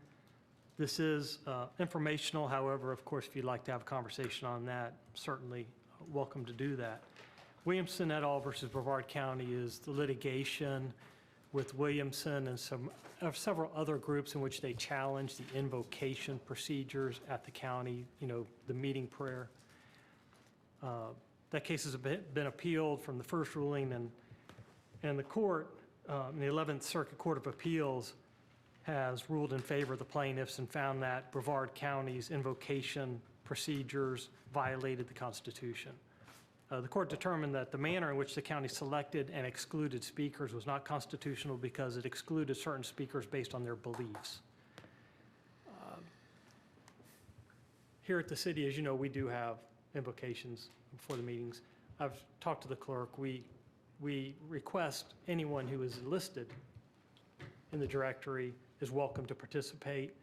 This is informational, however, of course, if you'd like to have a conversation on that, certainly welcome to do that. Williamson et al. Versus Brevard County is the litigation with Williamson and several other groups in which they challenge the invocation procedures at the county, the meeting prayer. That case has been appealed from the first ruling, and the court, the 11th Circuit Court of Appeals, has ruled in favor of the plaintiffs and found that Brevard County's invocation procedures violated the Constitution. The court determined that the manner in which the county selected and excluded speakers was not constitutional because it excluded certain speakers based on their beliefs. Here at the city, as you know, we do have invocations before the meetings. I've talked to the clerk. We request anyone who is listed in the directory is welcome to participate.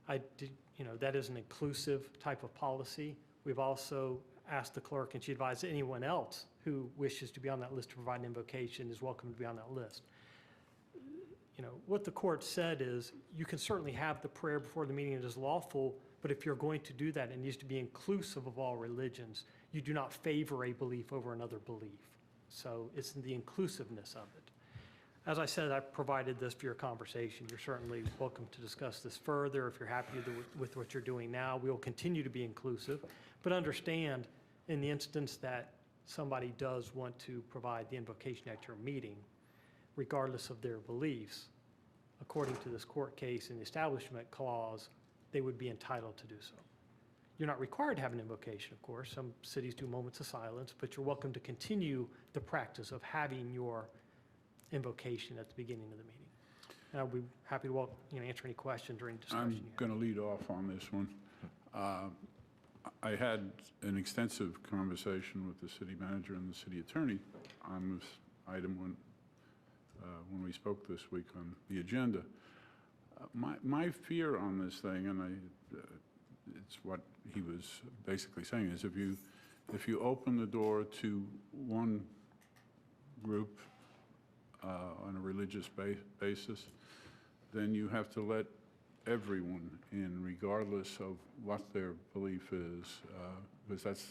That is an inclusive type of policy. We've also asked the clerk, and she advised anyone else who wishes to be on that list to provide an invocation is welcome to be on that list. What the court said is you can certainly have the prayer before the meeting. It is lawful, but if you're going to do that, it needs to be inclusive of all religions. You do not favor a belief over another belief. So it's the inclusiveness of it. As I said, I provided this for your conversation. You're certainly welcome to discuss this further. If you're happy with what you're doing now, we will continue to be inclusive, but understand in the instance that somebody does want to provide the invocation at your meeting, regardless of their beliefs, according to this court case and the Establishment Clause, they would be entitled to do so. You're not required to have an invocation, of course. Some cities do moments of silence, but you're welcome to continue the practice of having your invocation at the beginning of the meeting. And I'll be happy to answer any questions or any discussion. I'm going to lead off on this one. I had an extensive conversation with the city manager and the city attorney on this item when we spoke this week on the agenda. My fear on this thing, and it's what he was basically saying, is if you open the door to one group on a religious basis, then you have to let everyone in, regardless of what their belief is, because that's,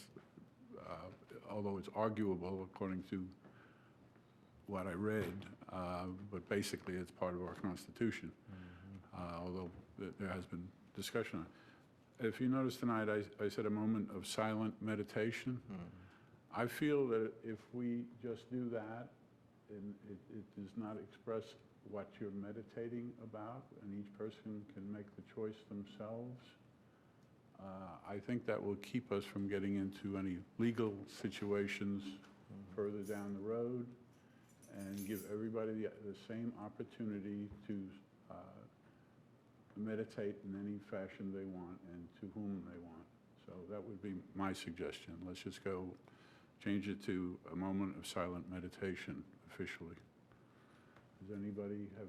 although it's arguable according to what I read, but basically it's part of our Constitution, although there has been discussion on it. If you notice tonight, I said a moment of silent meditation. I feel that if we just do that, and it does not express what you're meditating about, and each person can make the choice themselves, I think that will keep us from getting into any legal situations further down the road, and give everybody the same opportunity to meditate in any fashion they want and to whom they want. So that would be my suggestion. Let's just go change it to a moment of silent meditation officially. Does anybody have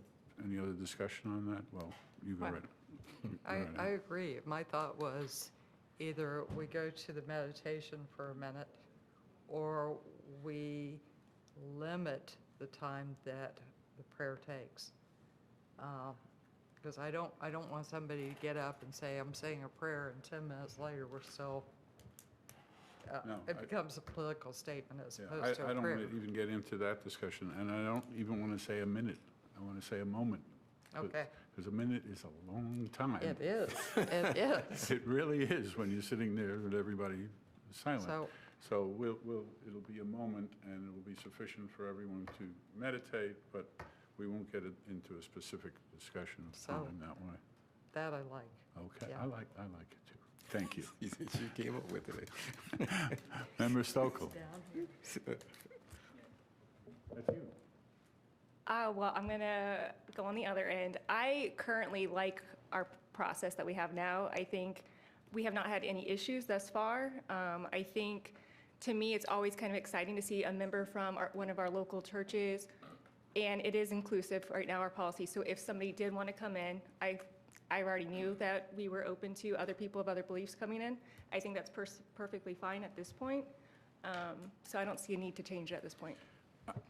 any other discussion on that? Well, you go right. I agree. My thought was either we go to the meditation for a minute or we limit the time that the prayer takes. Because I don't want somebody to get up and say, I'm saying a prayer, and 10 minutes later, we're still, it becomes a political statement as opposed to a prayer. I don't want to even get into that discussion, and I don't even want to say a minute. I want to say a moment. Okay. Because a minute is a long time. It is. It is. It really is when you're sitting there with everybody silent. So it'll be a moment, and it will be sufficient for everyone to meditate, but we won't get it into a specific discussion of time that way. That I like. Okay, Yeah. I like it too. Thank you. You came up with it. Member Stokel. That's you. Well, I'm going to go on the other end. I currently like our process that we have now. I think we have not had any issues thus far. I think, to me, it's always kind of exciting to see a member from one of our local churches, and it is inclusive right now, our policy. So if somebody did want to come in, I already knew that we were open to other people of other beliefs coming in. I think that's perfectly fine at this point. So I don't see a need to change it at this point.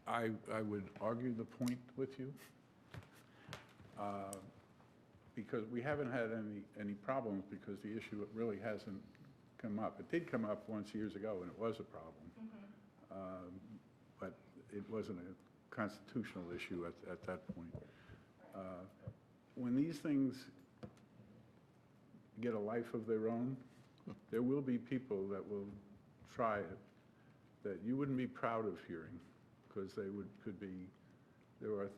I would argue the point with you, because we haven't had any problems because the issue really hasn't come up. It did come up once years ago, and it was a problem. But it wasn't a constitutional issue at that point. When these things get a life of their own, there will be people that will try it that you wouldn't be proud of hearing, because there are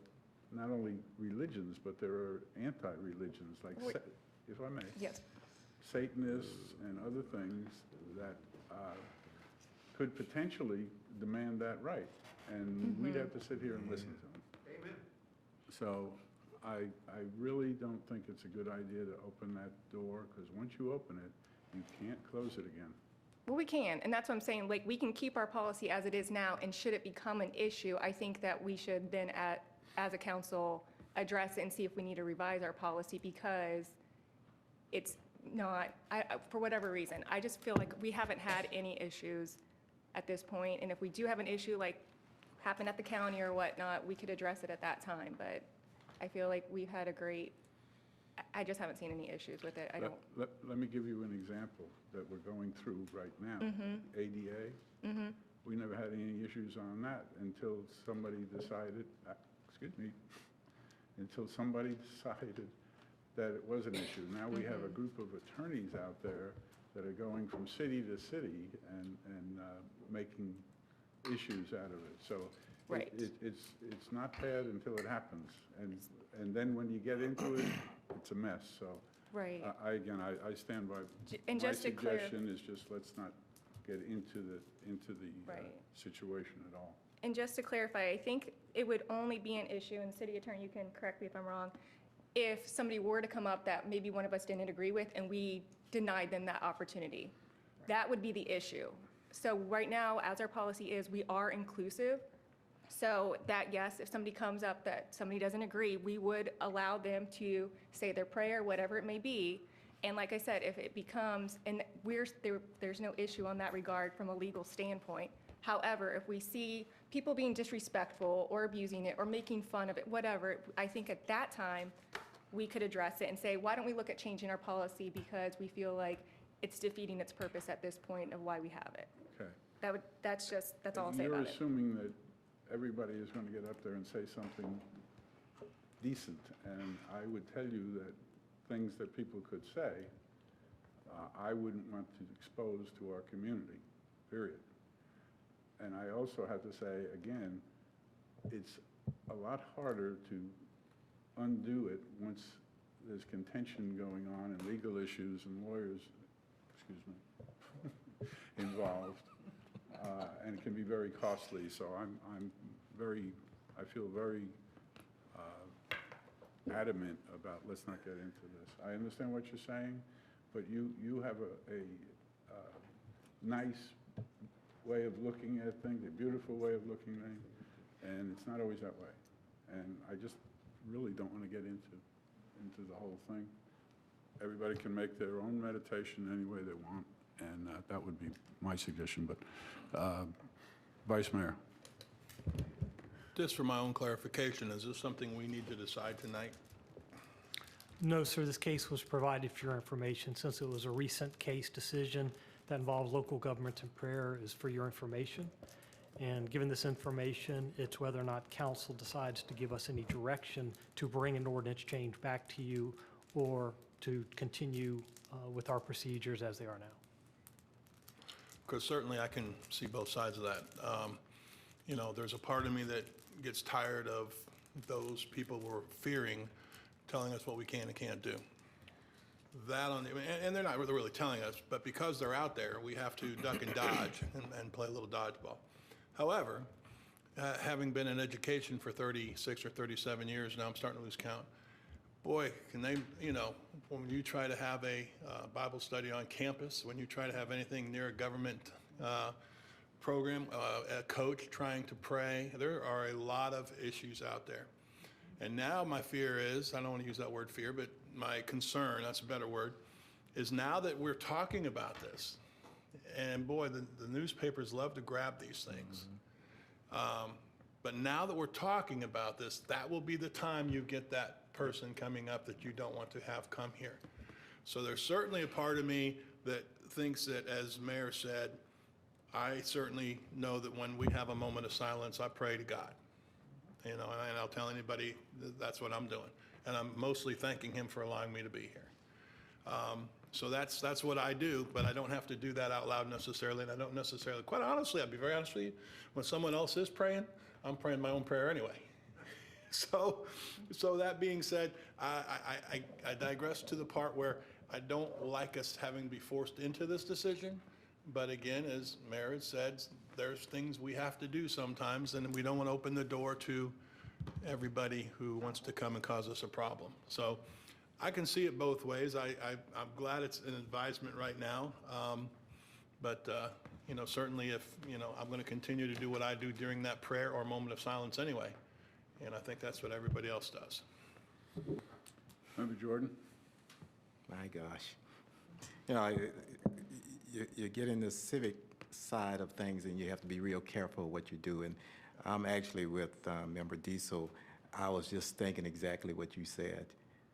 not only religions, but there are anti-religions, like, if I may. Yes. Satanists and other things that could potentially demand that right. And we'd have to sit here and listen to them. Amen. So I really don't think it's a good idea to open that door, because once you open it, you can't close it again. Well, we can, and that's what I'm saying, like, we can keep our policy as it is now, and should it become an issue, I think that we should then, as a council, address it and see if we need to revise our policy, because it's not, for whatever reason, I just feel like we haven't had any issues at this point, and if we do have an issue, like happened at the county or whatnot, we could address it at that time, but I feel like we've had I just haven't seen any issues with it. Let me give you an example that we're going through right now. ADA. We never had any issues on that until somebody decided, until somebody decided that it was an issue. Now we have a group of attorneys out there that are going from city to city and making issues out of it. So Right. it's not bad until it happens. And then when you get into it, it's a mess. So Right. I stand by, And my just to clear- suggestion is just let's not get into the Right. situation at all. And just to clarify, I think it would only be an issue, and city attorney, you can correct me if I'm wrong, if somebody were to come up that maybe one of us didn't agree with and we denied them that opportunity. That would be the issue. So right now, as our policy is, we are inclusive. So that, yes, if somebody comes up that somebody doesn't agree, we would allow them to say their prayer, whatever it may be. And like I said, if it becomes, and there's no issue on that regard from a legal standpoint. However, if we see people being disrespectful or abusing it or making fun of it, whatever, I think at that time, we could address it and say, why don't we look at changing our policy, because we feel like it's defeating its purpose at this point of why we have it. Okay. That's all I'll say about You're it. assuming that everybody is going to get up there and say something decent, and I would tell you that things that people could say, I wouldn't want to expose to our community, period. And I also have to say, again, it's a lot harder to undo it once there's contention going on and legal issues and lawyers, involved, and it can be very costly. So I feel very adamant about let's not get into this. I understand what you're saying, but you have a nice way of looking at things, a beautiful way of looking at things, and it's not always that way. And I just really don't want to get into the whole thing. Everybody can make their own meditation any way they want, and that would be my suggestion. But Vice Mayor. Just for my own clarification, is this something we need to decide tonight? No, sir, this case was provided for your information. Since it was a recent case decision that involves local government and prayer, is for your information. And given this information, it's whether or not council decides to give us any direction to bring an ordinance change back to you or to continue with our procedures as they are now. Because certainly I can see both sides of that. You know, there's a part of me that gets tired of those people we're fearing telling us what we can and can't do. And they're not really telling us, but because they're out there, we have to duck and dodge and play a little dodgeball. However, having been in education for 36 or 37 years now, I'm starting to lose count. Boy, can they, you know, when you try to have a Bible study on campus, when you try to have anything near a government program, a coach trying to pray, there are a lot of issues out there. And now my fear is, I don't want to use that word fear, but my concern, that's a better word, is now that we're talking about this, and boy, the newspapers love to grab these things. But now that we're talking about this, that will be the time you get that person coming up that you don't want to have come here. So there's certainly a part of me that thinks that, as Mayor said, I certainly know that when we have a moment of silence, I pray to God. You know, and I'll tell anybody that's what I'm doing. And I'm mostly thanking him for allowing me to be here. So that's what I do, but I don't have to do that out loud necessarily, and I don't necessarily, quite honestly, I'll be very honest with you, when someone else is praying, I'm praying my own prayer anyway. So that being said, I digress to the part where I don't like us having to be forced into this decision, but again, as Mayor had said, there's things we have to do sometimes, and we don't want to open the door to everybody who wants to come and cause us a problem. So I can see it both ways. I'm glad it's an advisement right now. But you know, certainly if, you know, I'm going to continue to do what I do during that prayer or moment of silence anyway. And I think that's what everybody else does. Member Jordan? My gosh. You know, you get in the civic side of things, and you have to be real careful what you do. And I'm actually with Member Diesel. I was just thinking exactly what you said.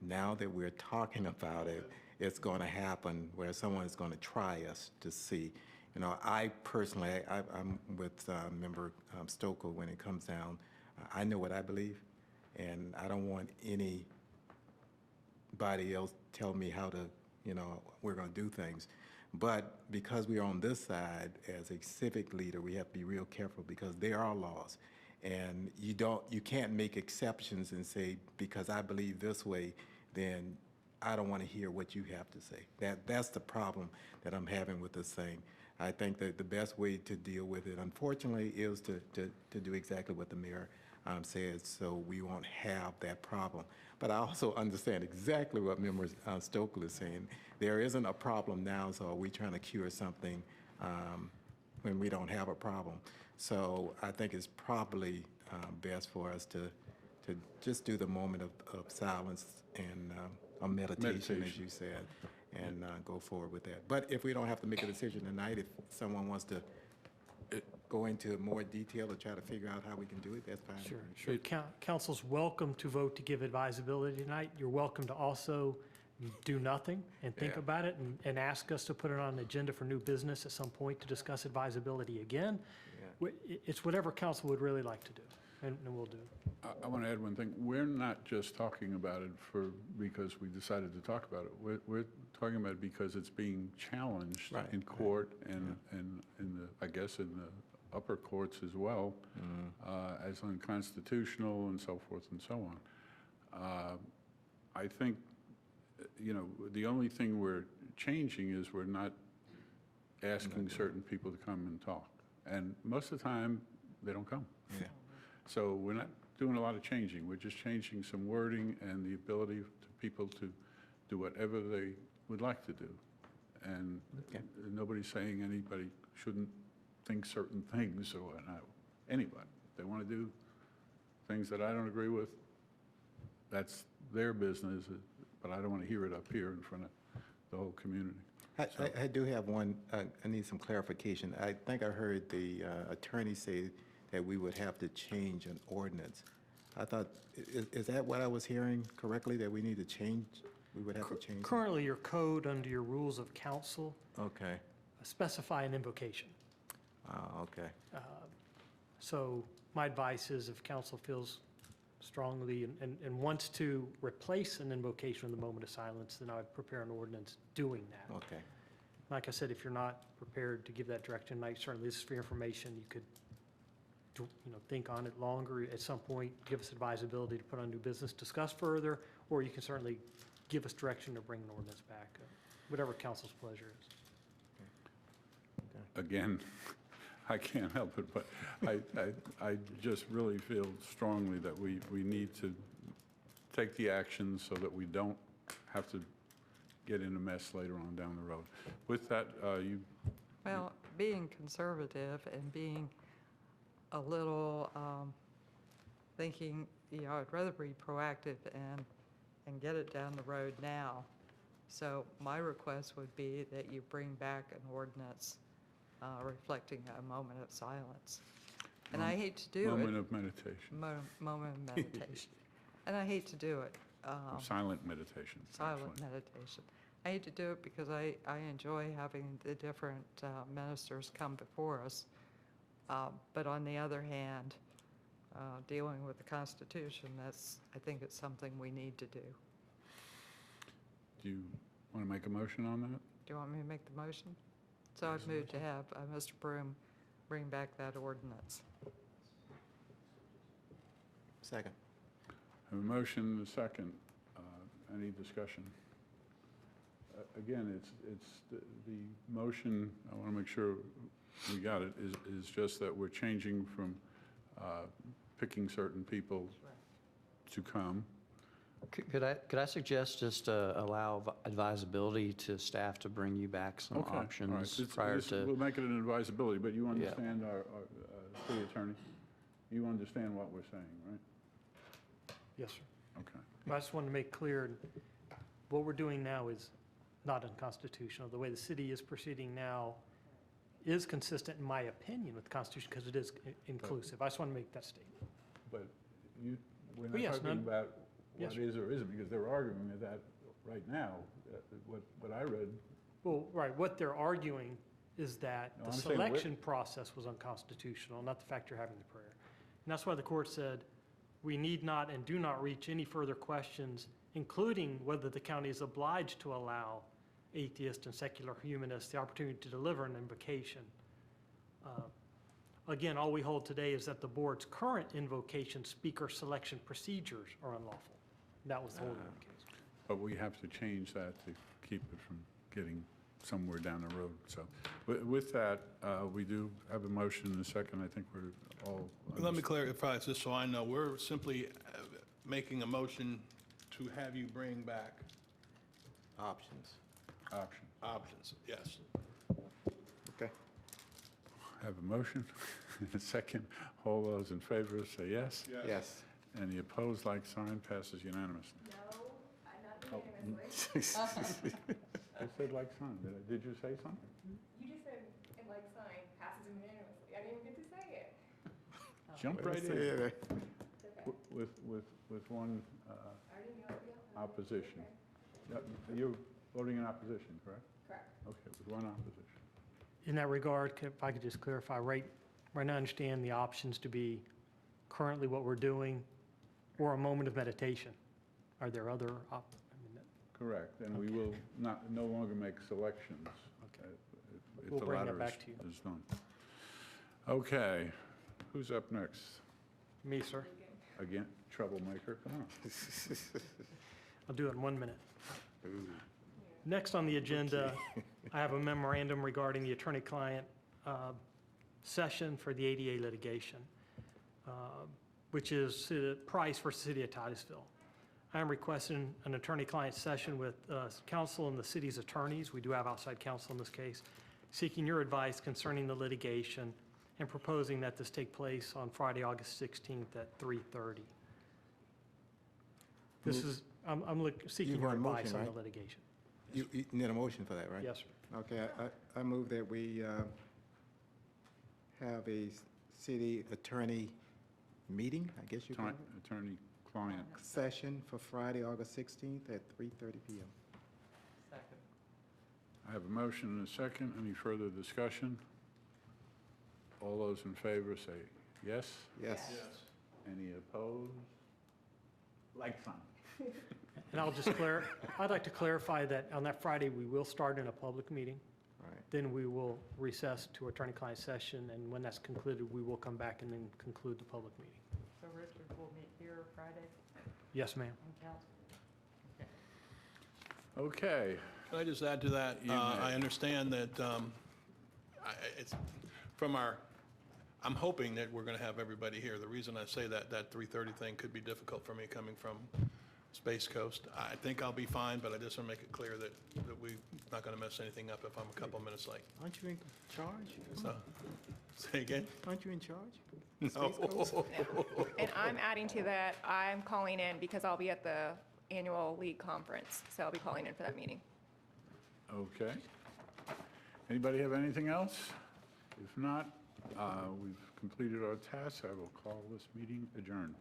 Now that we're talking about it, it's going to happen where someone is going to try us to see. You know, I personally, I'm with Member Stoker when it comes down. I know what I believe, and I don't want anybody else tell me how to, you know, we're going to do things. But because we're on this side, as a civic leader, we have to be real careful because there are laws. And you can't make exceptions and say, because I believe this way, then I don't want to hear what you have to say. That's the problem that I'm having with this thing. I think that the best way to deal with it, unfortunately, is to do exactly what the mayor said, so we won't have that problem. But I also understand exactly what Member Stokel is saying. There isn't a problem now, so are we trying to cure something when we don't have a problem? So I think it's probably best for us to just do the moment of silence and a meditation, as you said, and go forward with that. But if we don't have to make a decision tonight, if someone wants to go into more detail or try to figure out how we can do it, that's fine. Sure. Council's welcome to vote to give advisability tonight. You're welcome to also do nothing and think about it and ask us to put it on an agenda for new business at some point to discuss advisability again. It's whatever council would really like to do, and we'll do it. I want to add one thing. We're not just talking about it because we decided to talk about it. We're talking about it because it's being challenged in court and in the, I guess, in the upper courts as well, as unconstitutional and so forth and so on. I think, you know, the only thing we're changing is we're not asking certain people to come and talk. And most of the time, they don't come. Yeah. So we're not doing a lot of changing. We're just changing some wording and the ability to people to do whatever they would like to do. And nobody's saying anybody shouldn't think certain things or whatnot. Anybody. They want to do things that I don't agree with, that's their business, but I don't want to hear it up here in front of the whole community. I do have one, I need some clarification. I think I heard the attorney say that we would have to change an ordinance. I thought, is that what I was hearing correctly, that we need to change, we would have to change? Currently, your code under your rules of council specify an invocation. Okay. So my advice is if council feels strongly and wants to replace an invocation in the moment of silence, then I would prepare an ordinance doing that. Okay. Like I said, if you're not prepared to give that direction tonight, certainly this is for your information. You could, think on it longer at some point, give us advisability to put on new business, discuss further, or you can certainly give us direction to bring an ordinance back, whatever council's pleasure is. Again, I can't help it, but I just really feel strongly that we need to take the action so that we don't have to get in a mess later on down the road. With that, Well, being conservative and being a little thinking, I'd rather be proactive and get it down the road now. So my request would be that you bring back an ordinance reflecting a moment of silence. And I hate to do it. Moment of meditation, Moment of meditation. And I hate to do it. silent meditation. Silent actually. meditation. I hate to do it because I enjoy having the different ministers come before us. But on the other hand, dealing with the Constitution, I think it's something we need to do. Do you want to make a motion on that? Do you want me to make the motion? So I've moved to have Mr. Broom bring back that ordinance. Second. I have a motion and a second. Any discussion? Again, it's the motion, I want to make sure we got it, is just that we're changing from picking certain people to come. Could I suggest just allow advisability to staff to bring you back some Okay, all right. options It's- prior this- to? We'll make it an advisability, but you understand our city attorney? You understand what we're saying, right? Yes, sir. Okay. I just wanted to make clear, what we're doing now is not unconstitutional. The way the city is proceeding now is consistent, in my opinion, with the Constitution because it is inclusive. I just want to make that statement. But we're Oh, not yes, talking none- about yes, what sir. is or isn't, because they're arguing that right now. What I read, Well, right, what they're arguing is that No, the I'm saying we're- selection process was unconstitutional, not the fact you're having the prayer. And that's why the court said, we need not and do not reach any further questions, including whether the county is obliged to allow atheists and secular humanists the opportunity to deliver an invocation. Again, all we hold today is that the board's current invocation speaker selection procedures are unlawful. That was the holding of the case. but we have to change that to keep it from getting somewhere down the road. So with that, we do have a motion and a second. I think we're all. Let me clarify this so I know. We're simply making a motion to have you bring back Options. options. Yes. Okay. Have a motion and a second. All those in favor say yes. Yes. Any opposed, like sign, passes unanimously. No, not unanimously. I said like sign. Did you say something? You just said, and like sign, passes unanimously. I didn't even get to say it. Jump right in. With one I already know it. opposition. You're voting in opposition, correct? Correct. Okay, with one opposition. In that regard, if I could just clarify, right now I understand the options to be currently what we're doing or a moment of meditation. Are there other Correct, and we will no longer make selections. Okay. If We'll the bring that latter back to you. is done. Okay, who's up next? Me, sir. Again, troublemaker, come on. I'll do it in 1 minute. Next on the agenda, I have a memorandum regarding the attorney-client session for the ADA litigation, which is Price versus City of Titusville. I am requesting an attorney-client session with counsel and the city's attorneys. We do have outside counsel in this case, seeking your advice concerning the litigation and proposing that this take place on Friday, August 16th at 3:30. This is, I'm seeking your want a motion, advice on the right? litigation. You need a motion for that, right? Yes, sir. Okay, I move that we have a city attorney meeting, I guess you call it, Attorney-client. session for Friday, August 16th at 3:30 PM. Second. I have a motion and a second. Any further discussion? All those in favor say yes. Yes. Any opposed? Like sign. And I'd like to clarify that on that Friday, we will start in a public meeting. Right. Then we will recess to attorney-client session, and when that's concluded, we will come back and then conclude the public meeting. So Richard will meet here Friday Yes, ma'am. in council? Okay. Can I just add to that? You may. I understand that it's from I'm hoping that we're going to have everybody here. The reason I say that 3:30 thing could be difficult for me coming from Space Coast. I think I'll be fine, but I just want to make it clear that we're not going to mess anything up if I'm a couple minutes late. Aren't you in charge? So, say again? Aren't you in charge? No. And I'm adding to that, I'm calling in because I'll be at the annual league conference, so I'll be calling in for that meeting. Okay. Anybody have anything else? If not, We've completed our tasks. I will call this meeting adjourned.